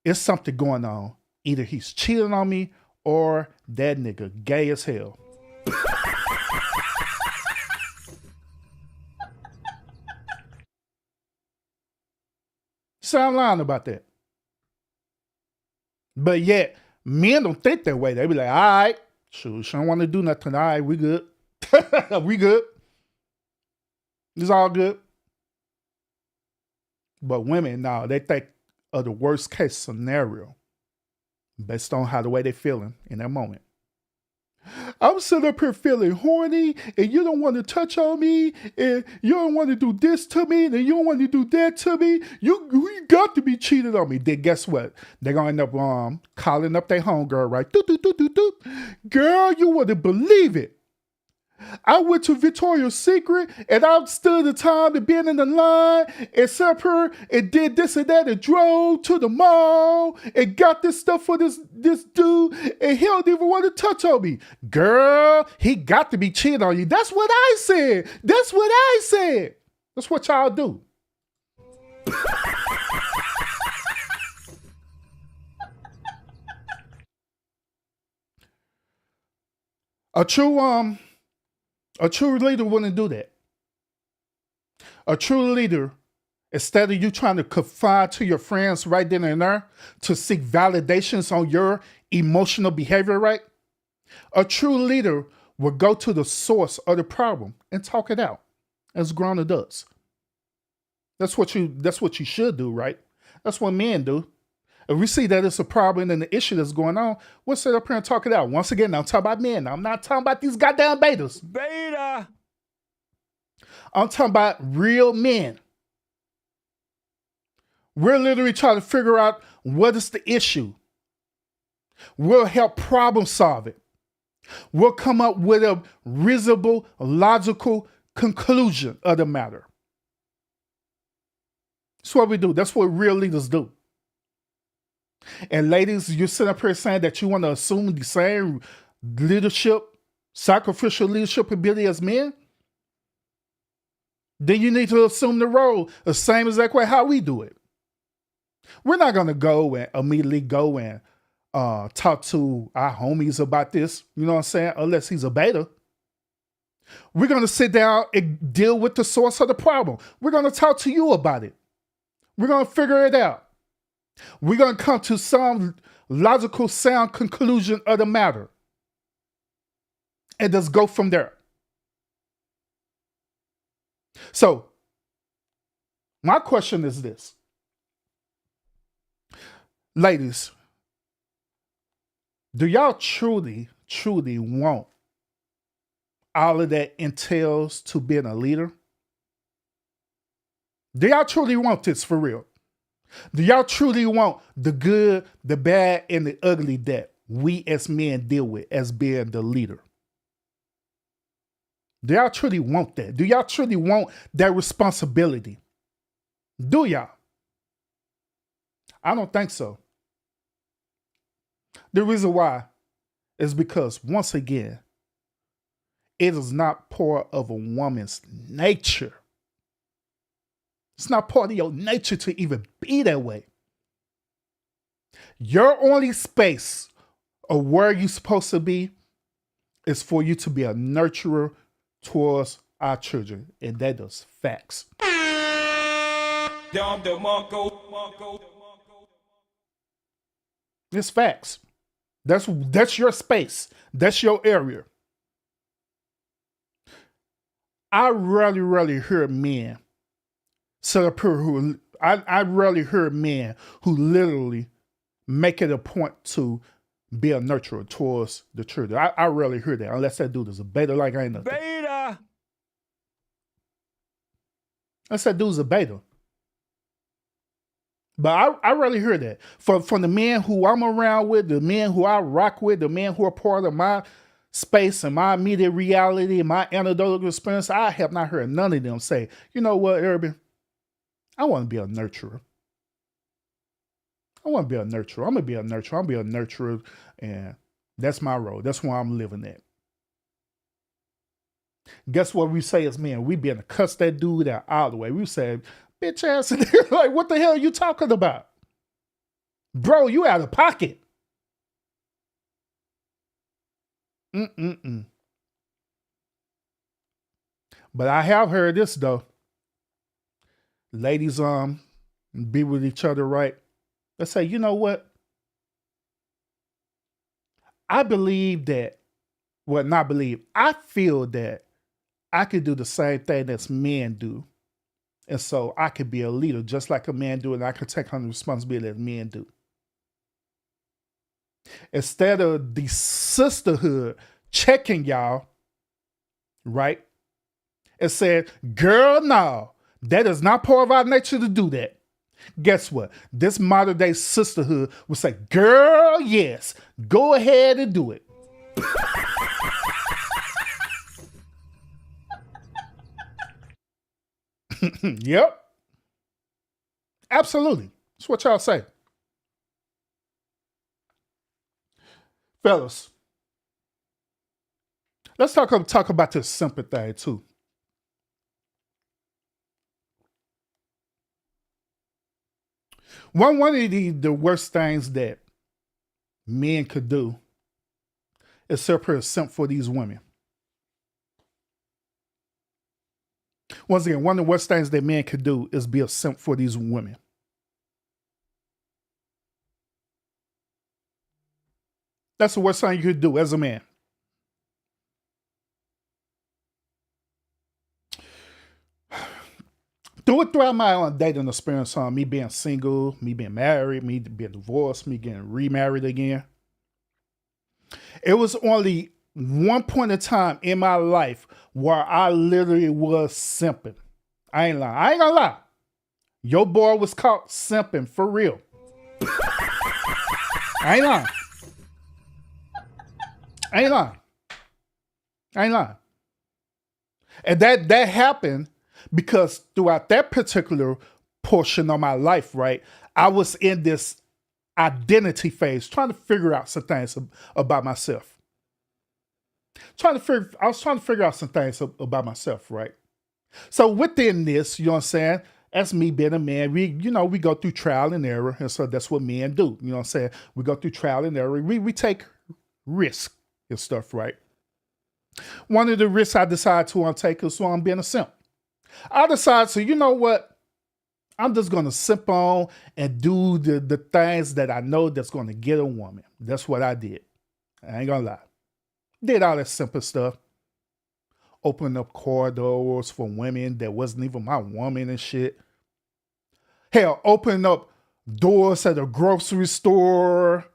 It's something going on. Either he's cheating on me or that nigga gay as hell. So I'm lying about that. But yet, men don't think that way. They be like, all right, sure, she don't want to do nothing. All right, we good. We good. It's all good. But women, no, they think of the worst case scenario based on how the way they're feeling in that moment. I'm sitting up here feeling horny and you don't want to touch on me and you don't want to do this to me and you don't want to do that to me. You got to be cheating on me. Then guess what? They're going to end up calling up their homegirl, right? Girl, you wouldn't believe it. I went to Victoria's Secret and I stood the time to being in the line and sat up here and did this and that and drove to the mall and got this stuff for this dude and he don't even want to touch on me. Girl, he got to be cheating on you. That's what I said. That's what I said. That's what y'all do. A true leader wouldn't do that. A true leader, instead of you trying to confide to your friends right then and there to seek validations on your emotional behavior, right? A true leader will go to the source of the problem and talk it out, as grown adults. That's what you should do, right? That's what men do. If we see that it's a problem and the issue that's going on, we'll sit up here and talk it out. Once again, I'm talking about men. I'm not talking about these goddamn betas. Beta. I'm talking about real men. We're literally trying to figure out what is the issue. We'll help problem solve it. We'll come up with a reasonable, logical conclusion of the matter. That's what we do. That's what real leaders do. And ladies, you're sitting up here saying that you want to assume the same leadership, sacrificial leadership ability as men? Then you need to assume the role the same exact way how we do it. We're not going to go and immediately go and talk to our homies about this, you know what I'm saying, unless he's a beta. We're going to sit down and deal with the source of the problem. We're going to talk to you about it. We're going to figure it out. We're going to come to some logical, sound conclusion of the matter. And just go from there. So, my question is this. Ladies, do y'all truly, truly want all of that entails to being a leader? Do y'all truly want this for real? Do y'all truly want the good, the bad, and the ugly that we as men deal with as being the leader? Do y'all truly want that? Do y'all truly want that responsibility? Do y'all? I don't think so. The reason why is because, once again, it is not part of a woman's nature. It's not part of your nature to even be that way. Your only space of where you're supposed to be is for you to be a nurturer towards our children. And that is facts. It's facts. That's your space. That's your area. I rarely hear men sit up here who I rarely hear men who literally make it a point to be a nurturer towards the children. I rarely hear that unless that dude is a beta like I ain't nothing. Beta. Unless that dude's a beta. But I rarely hear that. From the men who I'm around with, the men who I rock with, the men who are part of my space and my immediate reality and my anecdotal experience, I have not heard none of them say, you know what, Urban, I want to be a nurturer. I want to be a nurturer. I'm going to be a nurturer. I'm going to be a nurturer, and that's my role. That's where I'm living at. Guess what we say as men? We being to cuss that dude out all the way. We say, bitch ass, like, what the hell are you talking about? Bro, you out of pocket. But I have heard this, though. Ladies, be with each other, right? Let's say, you know what? I believe that, well, not believe, I feel that I could do the same thing as men do. And so I could be a leader just like a man do, and I could take on the responsibility as men do. Instead of the sisterhood checking y'all, right? And said, girl, no, that is not part of our nature to do that. Guess what? This modern day sisterhood would say, girl, yes, go ahead and do it. Yep. Absolutely. That's what y'all say. Fellas, let's talk about this simple thing too. One of the worst things that men could do is sit here and simp for these women. Once again, one of the worst things that men could do is be a simp for these women. That's the worst thing you could do as a man. Throughout my dating experience, me being single, me being married, me being divorced, me getting remarried again, it was only one point in time in my life where I literally was simping. I ain't lying. I ain't gonna lie. Your boy was caught simping for real. I ain't lying. I ain't lying. I ain't lying. And that happened because throughout that particular portion of my life, right, I was in this identity phase, trying to figure out some things about myself. I was trying to figure out some things about myself, right? So within this, you know what I'm saying, as me being a man, we go through trial and error, and so that's what men do. You know what I'm saying? We go through trial and error. We take risk and stuff, right? One of the risks I decided to take is I'm being a simp. I decided to, you know what? I'm just going to simp on and do the things that I know that's going to get a woman. That's what I did. I ain't going to lie. Did all that simple stuff. Opening up corridors for women that wasn't even my woman and shit. Hell, opening up doors at a grocery store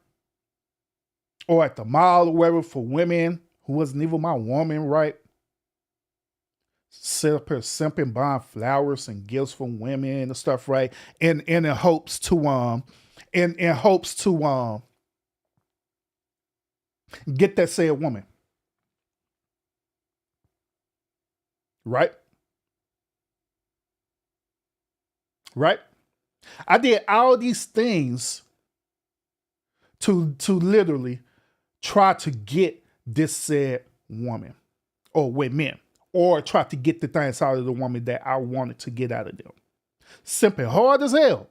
or at the mall or wherever for women who wasn't even my woman, right? Set up here simping, buying flowers and gifts for women and stuff, right? And in hopes to get that said woman. Right? Right? I did all these things to literally try to get this said woman or women, or try to get the things out of the woman that I wanted to get out of them. Simping hard as hell.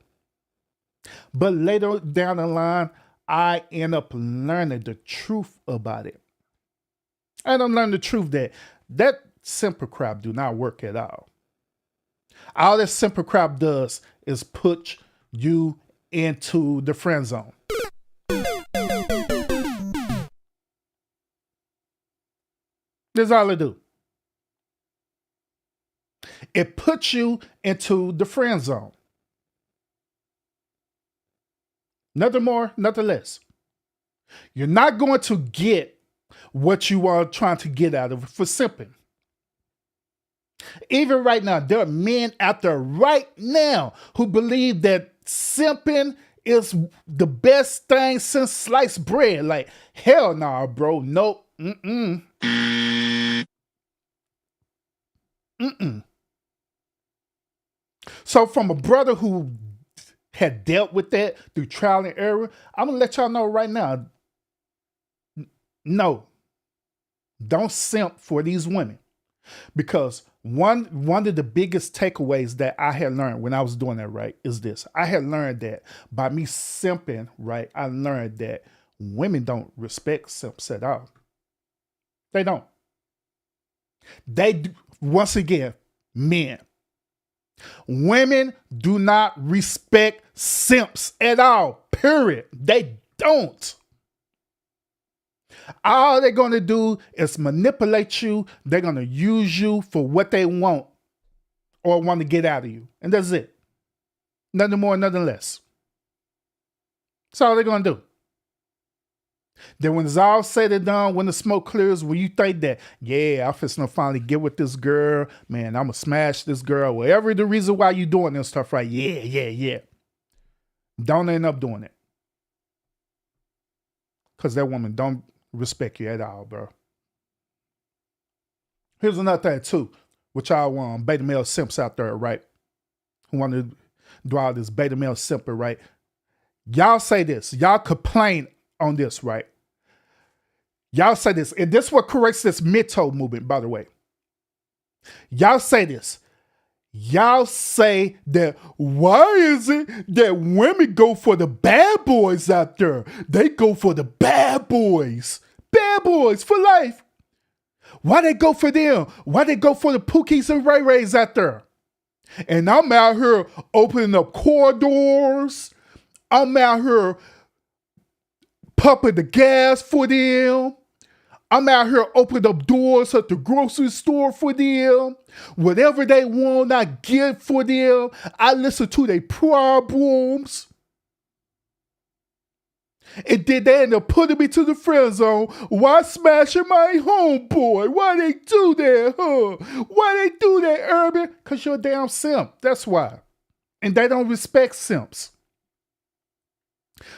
But later down the line, I end up learning the truth about it. I don't learn the truth that simple crap do not work at all. All that simple crap does is put you into the friend zone. That's all it do. It puts you into the friend zone. Nothing more, nothing less. You're not going to get what you are trying to get out of it for simping. Even right now, there are men out there right now who believe that simping is the best thing since sliced bread. Like, hell nah, bro. Nope. Mm-mm. So from a brother who had dealt with that through trial and error, I'm going to let y'all know right now, no, don't simp for these women. Because one of the biggest takeaways that I had learned when I was doing that, right, is this. I had learned that by me simping, right, I learned that women don't respect simps at all. They don't. They do, once again, men. Women do not respect simps at all, period. They don't. All they're going to do is manipulate you. They're going to use you for what they want or want to get out of you. And that's it. Nothing more, nothing less. That's all they're going to do. Then when it's all said and done, when the smoke clears, when you think that, yeah, I'm just going to finally get with this girl, man, I'm going to smash this girl, whatever the reason why you doing this stuff, right? Yeah. Don't end up doing it. Because that woman don't respect you at all, bro. Here's another thing, too, which y'all beta male simps out there, right? Who want to do all this beta male simping, right? Y'all say this. Y'all complain on this, right? Y'all say this, and this is what corrects this mid-toe movement, by the way. Y'all say this. Y'all say that, why is it that women go for the bad boys out there? They go for the bad boys. Bad boys for life. Why they go for them? Why they go for the Pookies and Ray Rays out there? And I'm out here opening up corridors. I'm out here pumping the gas for them. I'm out here opening up doors at the grocery store for them. Whatever they want, I get for them. I listen to their problems. And then they end up putting me to the friend zone. Why smashing my homeboy? Why they do that, huh? Why they do that, Urban? Because you're a damn simp. That's why. And they don't respect simps.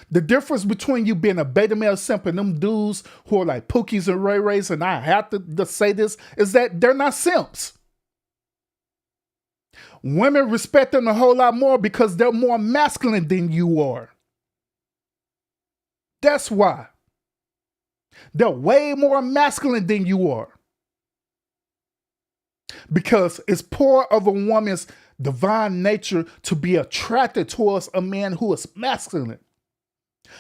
The difference between you being a beta male simp and them dudes who are like Pookies and Ray Rays, and I have to say this, is that they're not simps. Women respect them a whole lot more because they're more masculine than you are. That's why. They're way more masculine than you are. Because it's part of a woman's divine nature to be attracted towards a man who is masculine.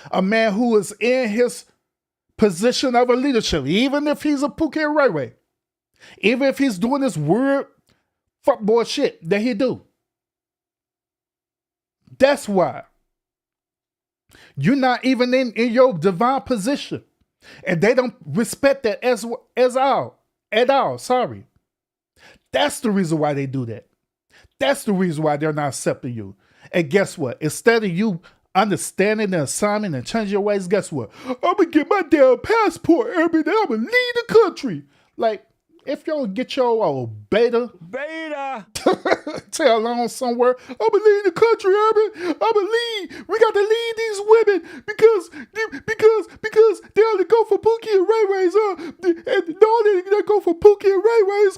A man who is in his position of a leadership, even if he's a Pookie and Ray Ray. Even if he's doing this weird fuckboy shit that he do. That's why. You're not even in your divine position. And they don't respect that at all. Sorry. That's the reason why they do that. That's the reason why they're not accepting you. And guess what? Instead of you understanding the assignment and changing your ways, guess what? I'm going to get my damn passport, Urban, and I'm going to leave the country. Like, if you don't get your old beta tail on somewhere, I'm going to leave the country, Urban. I'm going to leave. We got to leave these women because they only go for Pookie and Ray Rays. And no, they go for Pookie and Ray Rays.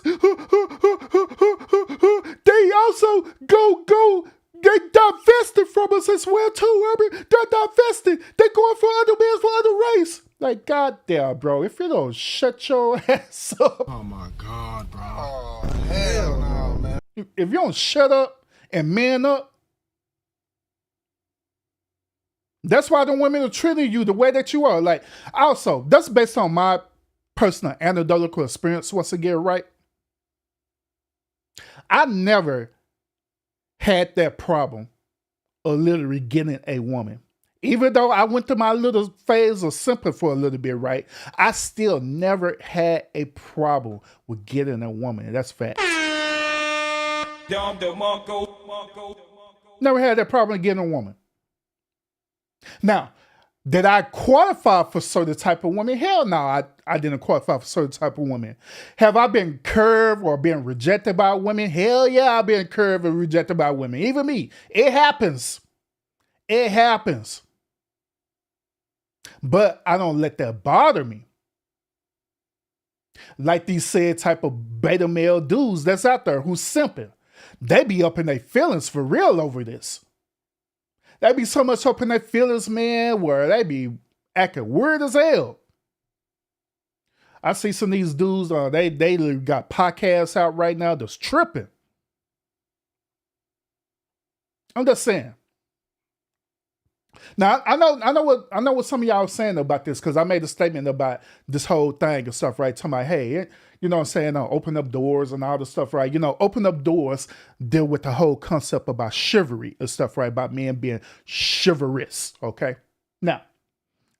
They also go. They divested from us as well too, Urban. They're divested. They're going for other men, for other race. Like, goddamn, bro. If you don't shut your ass up. Oh my God, bro. Oh, hell no, man. If you don't shut up and man up, that's why the women are treating you the way that you are. Like, also, that's based on my personal anecdotal experience, once again, right? I never had that problem of literally getting a woman. Even though I went through my little phase of simping for a little bit, right? I still never had a problem with getting a woman. That's fact. Never had that problem getting a woman. Now, did I qualify for certain type of woman? Hell no, I didn't qualify for certain type of woman. Have I been curved or been rejected by women? Hell yeah, I've been curved and rejected by women. Even me. It happens. It happens. But I don't let that bother me. Like these said type of beta male dudes that's out there who's simping. They be up in their feelings for real over this. They be so much up in their feelings, man, where they be acting weird as hell. I see some of these dudes, they got podcasts out right now that's tripping. I'm just saying. Now I know what some of y'all are saying about this, because I made a statement about this whole thing and stuff, right? Talking about, hey, you know what I'm saying, open up doors and all this stuff, right? You know, open up doors deal with the whole concept about chivalry and stuff, right? About men being chivalrous, okay? Now,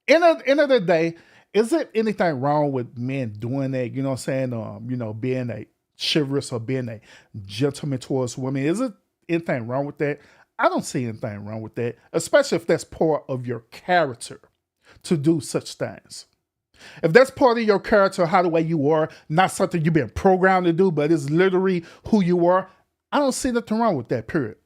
end of the day, is there anything wrong with men doing that? You know what I'm saying? Being a chivalrous or being a gentleman towards women. Is it anything wrong with that? I don't see anything wrong with that, especially if that's part of your character to do such things. If that's part of your character, how the way you are, not something you've been programmed to do, but it's literally who you are, I don't see nothing wrong with that, period.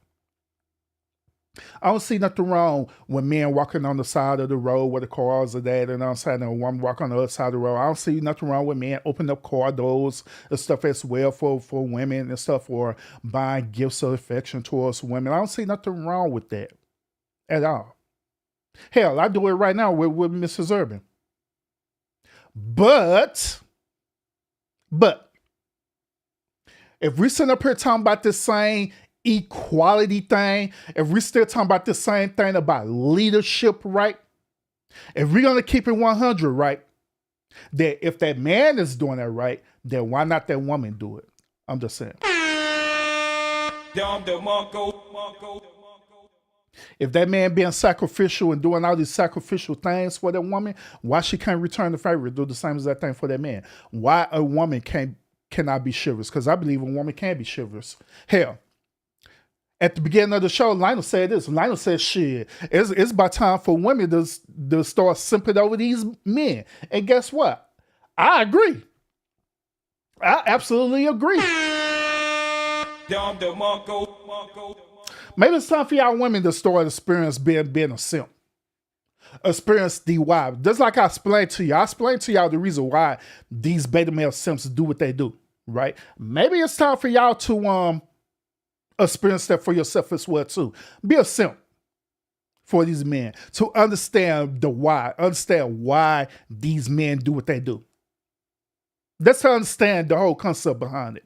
I don't see nothing wrong with men walking on the side of the road where the cars are at, and I'm saying a woman walk on the other side of the road. I don't see nothing wrong with men opening up car doors and stuff as well for women and stuff, or buying gifts of affection towards women. I don't see nothing wrong with that at all. Hell, I do it right now with Mrs. Urban. But if we're sitting up here talking about this same equality thing, if we're still talking about the same thing about leadership, right? If we're going to keep it 100, right? That if that man is doing that right, then why not that woman do it? I'm just saying. If that man being sacrificial and doing all these sacrificial things for that woman, why she can't return the favor, do the same exact thing for that man? Why a woman cannot be chivalrous? Because I believe a woman can be chivalrous. Hell, at the beginning of the show, Lionel said this. Lionel said, shit, it's about time for women to start simping over these men. And guess what? I agree. I absolutely agree. Maybe it's time for y'all women to start experience being a simp. Experience DY. Just like I explained to you. I explained to y'all the reason why these beta male simps do what they do, right? Maybe it's time for y'all to experience that for yourself as well too. Be a simp for these men to understand the why. Understand why these men do what they do. Let's understand the whole concept behind it.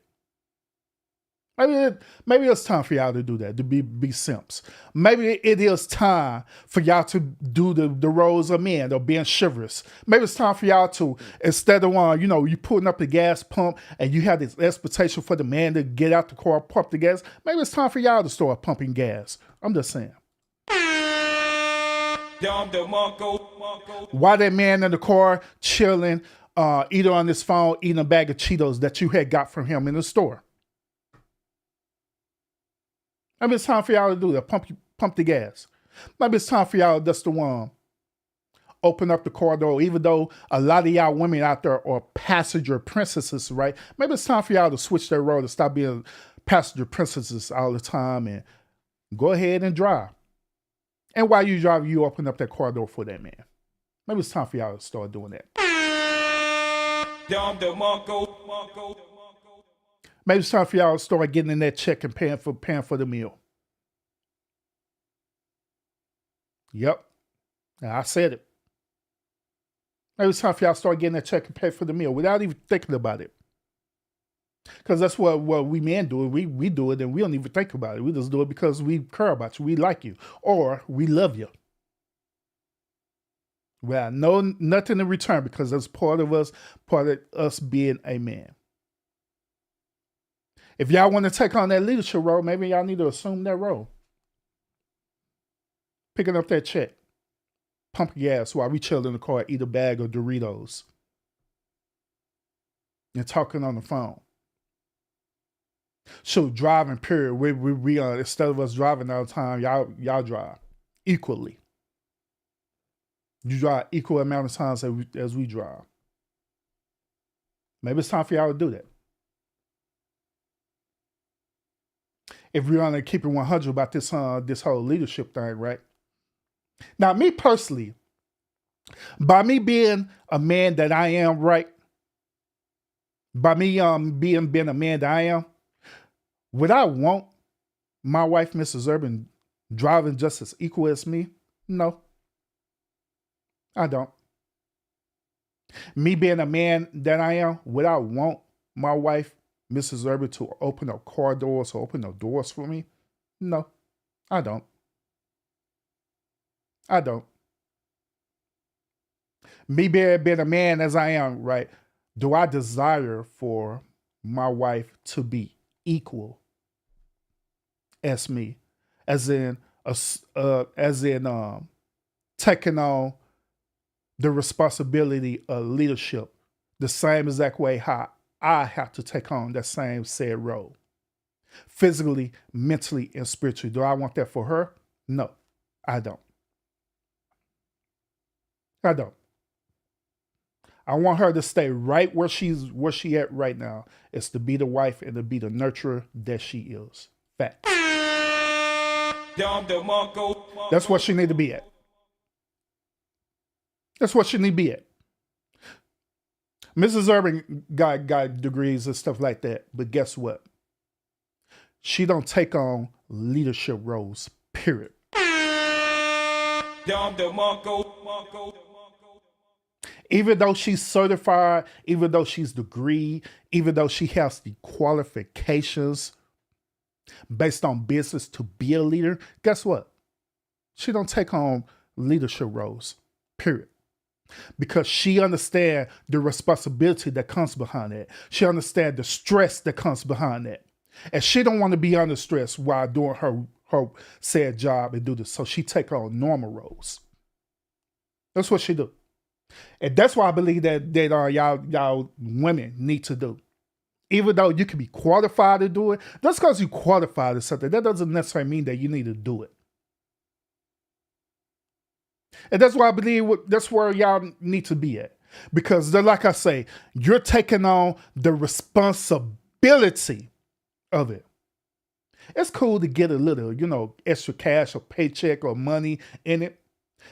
Maybe it's time for y'all to do that, to be simps. Maybe it is time for y'all to do the roles of men or being chivalrous. Maybe it's time for y'all to, instead of you putting up the gas pump and you have this expectation for the man to get out the car, pump the gas. Maybe it's time for y'all to start pumping gas. I'm just saying. Why that man in the car chilling, either on his phone, eating a bag of Cheetos that you had got from him in the store? Maybe it's time for y'all to do that. Pump the gas. Maybe it's time for y'all just to open up the car door, even though a lot of y'all women out there are passenger princesses, right? Maybe it's time for y'all to switch their role to stop being passenger princesses all the time and go ahead and drive. And while you drive, you open up that car door for that man. Maybe it's time for y'all to start doing that. Maybe it's time for y'all to start getting in that check and paying for the meal. Yep. I said it. Maybe it's time for y'all to start getting that check and pay for the meal without even thinking about it. Because that's what we men do. We do it and we don't even think about it. We just do it because we care about you. We like you. Or we love you. Well, nothing in return because that's part of us being a man. If y'all want to take on that leadership role, maybe y'all need to assume that role. Picking up that check. Pumping gas while we chill in the car, eat a bag of Doritos. And talking on the phone. So driving, period. We instead of us driving all the time, y'all drive equally. You drive equal amount of times as we drive. Maybe it's time for y'all to do that. If we're gonna keep it 100 about this whole leadership thing, right? Now, me personally, by me being a man that I am, right? By me being a man that I am, would I want my wife, Mrs. Urban, driving just as equal as me? No, I don't. Me being a man that I am, would I want my wife, Mrs. Urban, to open up car doors or open up doors for me? No, I don't. I don't. Me being a man as I am, right? Do I desire for my wife to be equal as me, as in taking on the responsibility of leadership the same exact way how I have to take on that same said role, physically, mentally, and spiritually? Do I want that for her? No, I don't. I don't. I want her to stay right where she at right now. It's to be the wife and to be the nurturer that she is. Fact. That's what she need to be at. That's what she need to be at. Mrs. Urban got degrees and stuff like that, but guess what? She don't take on leadership roles, period. Even though she's certified, even though she's degreed, even though she has the qualifications based on business to be a leader, guess what? She don't take on leadership roles, period. because she understands the responsibility that comes behind it. She understands the stress that comes behind it. And she don't want to be under stress while doing her said job and do this. So she take on normal roles. That's what she do. And that's why I believe that y'all women need to do. Even though you can be qualified to do it, just because you qualified to something, that doesn't necessarily mean that you need to do it. And that's why I believe that's where y'all need to be at. Because like I say, you're taking on the responsibility of it. It's cool to get a little, extra cash or paycheck or money in it.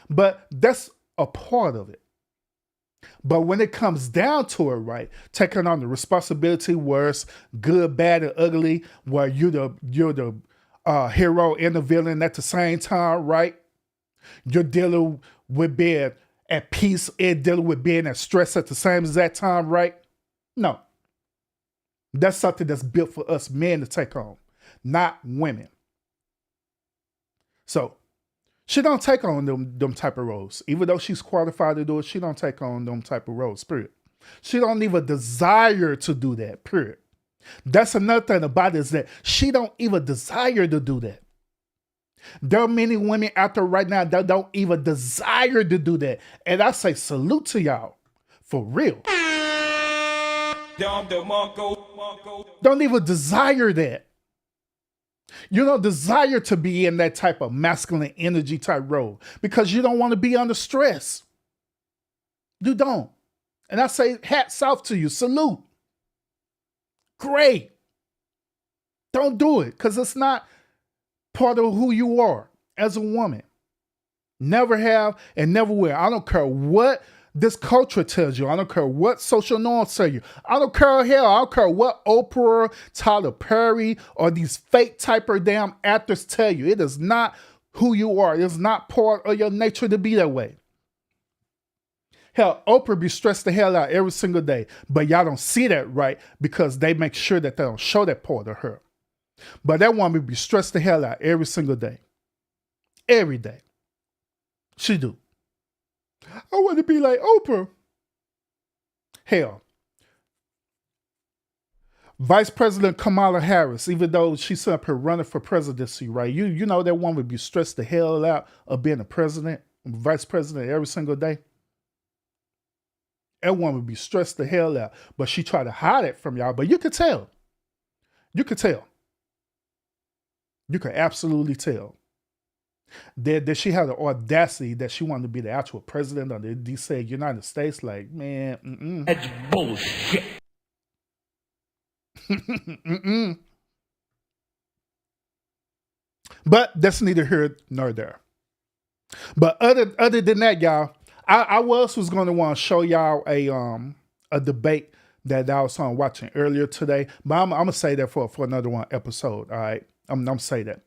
But that's a part of it. But when it comes down to it, right, taking on the responsibility where it's good, bad, and ugly, where you're the hero and the villain at the same time, right? You're dealing with being at peace and dealing with being at stress at the same exact time, right? No. That's something that's built for us men to take on, not women. So she don't take on them type of roles. Even though she's qualified to do it, she don't take on them type of roles, period. She don't even desire to do that, period. That's another thing about it, is that she don't even desire to do that. There are many women out there right now that don't even desire to do that. And I say salute to y'all. For real. Don't even desire that. You don't desire to be in that type of masculine energy type role because you don't want to be under stress. You don't. And I say hats off to you. Salute. Great. Don't do it because it's not part of who you are as a woman. Never have and never will. I don't care what this culture tells you. I don't care what social norms tell you. I don't care, I don't care what Oprah, Tyler Perry, or these fake type of damn actors tell you. It is not who you are. It is not part of your nature to be that way. Hell, Oprah be stressed the hell out every single day, but y'all don't see that, right? Because they make sure that they don't show that part of her. But that woman be stressed the hell out every single day. Every day. She do. I want to be like Oprah. Hell. Vice President Kamala Harris, even though she's up here running for presidency, right? You know that woman would be stressed the hell out of being a president, vice president every single day. That woman would be stressed the hell out. But she tried to hide it from y'all. But you could tell. You could tell. You could absolutely tell that she had the audacity that she wanted to be the actual president of the United States. Like, man, That's bullshit. But that's neither here nor there. But other than that, y'all, I was going to want to show y'all a debate that I was watching earlier today. But I'm gonna say that for another one episode. All right, I'm gonna say that.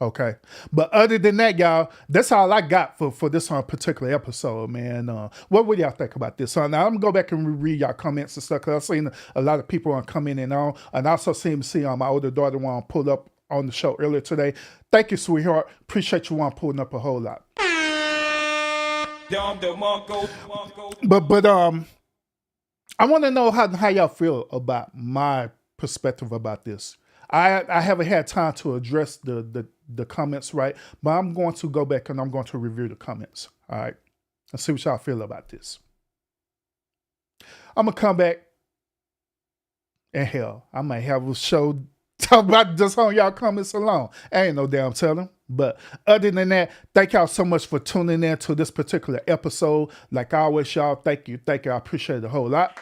Okay. But other than that, y'all, that's all I got for this particular episode, man. What would y'all think about this? Now, I'm going to go back and reread y'all comments and stuff because I've seen a lot of people on commenting on. And I also see my older daughter want to pull up on the show earlier today. Thank you, sweetheart. Appreciate you pulling up a whole lot. But I want to know how y'all feel about my perspective about this. I haven't had time to address the comments, right? But I'm going to go back and I'm going to review the comments, all right? And see what y'all feel about this. I'm going to come back and hell, I might have a show talk about just on y'all comments alone. I ain't no damn telling. But other than that, thank y'all so much for tuning in to this particular episode. Like always, y'all, thank you. I appreciate it a whole lot.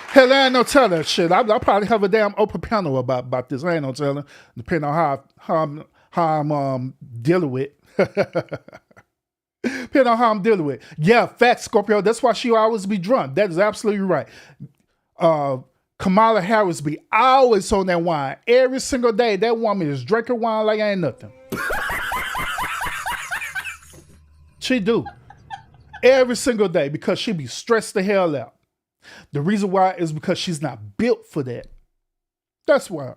Hell, I ain't no telling shit. I'll probably have a damn open panel about this. I ain't no telling, depending on how I'm dealing with. Depending on how I'm dealing with. Yeah, facts, Scorpio. That's why she always be drunk. That is absolutely right. Kamala Harris be always on that wine. Every single day, that woman is drinking wine like ain't nothing. She do. Every single day because she be stressed the hell out. The reason why is because she's not built for that. That's why.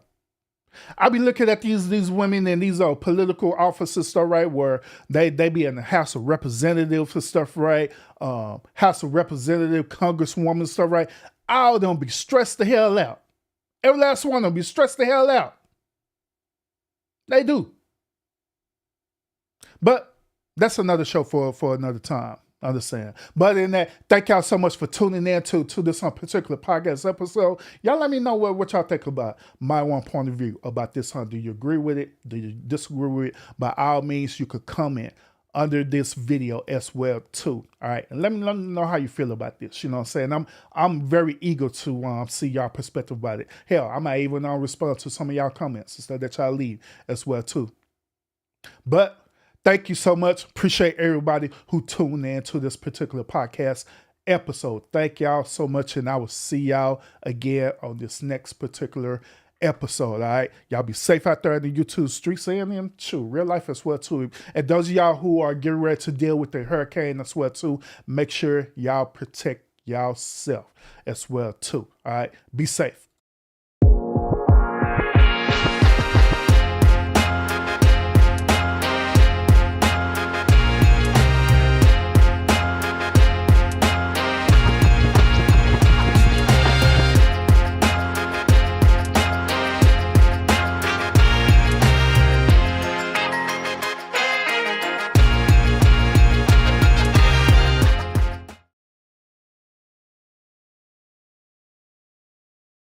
I be looking at these women and these political offices stuff, right, where they be in the House of Representatives and stuff, right? House of Representative, Congresswoman stuff, right? All of them be stressed the hell out. Every last one of them be stressed the hell out. They do. But that's another show for another time. Understand. But in that, thank y'all so much for tuning in to this particular podcast episode. Y'all let me know what y'all think about my one point of view about this. Do you agree with it? Do you disagree with it? By all means, you could comment under this video as well too. All right. And let me know how you feel about this. You know what I'm saying? I'm very eager to see y'all perspective about it. Hell, I might even respond to some of y'all comments and stuff that y'all leave as well too. But thank you so much. Appreciate everybody who tuned in to this particular podcast episode. Thank y'all so much, and I will see y'all again on this next particular episode. All right, y'all be safe out there in the YouTube streets and in real life as well too. And those of y'all who are getting ready to deal with the hurricane as well too, make sure y'all protect yourself as well too. All right, be safe.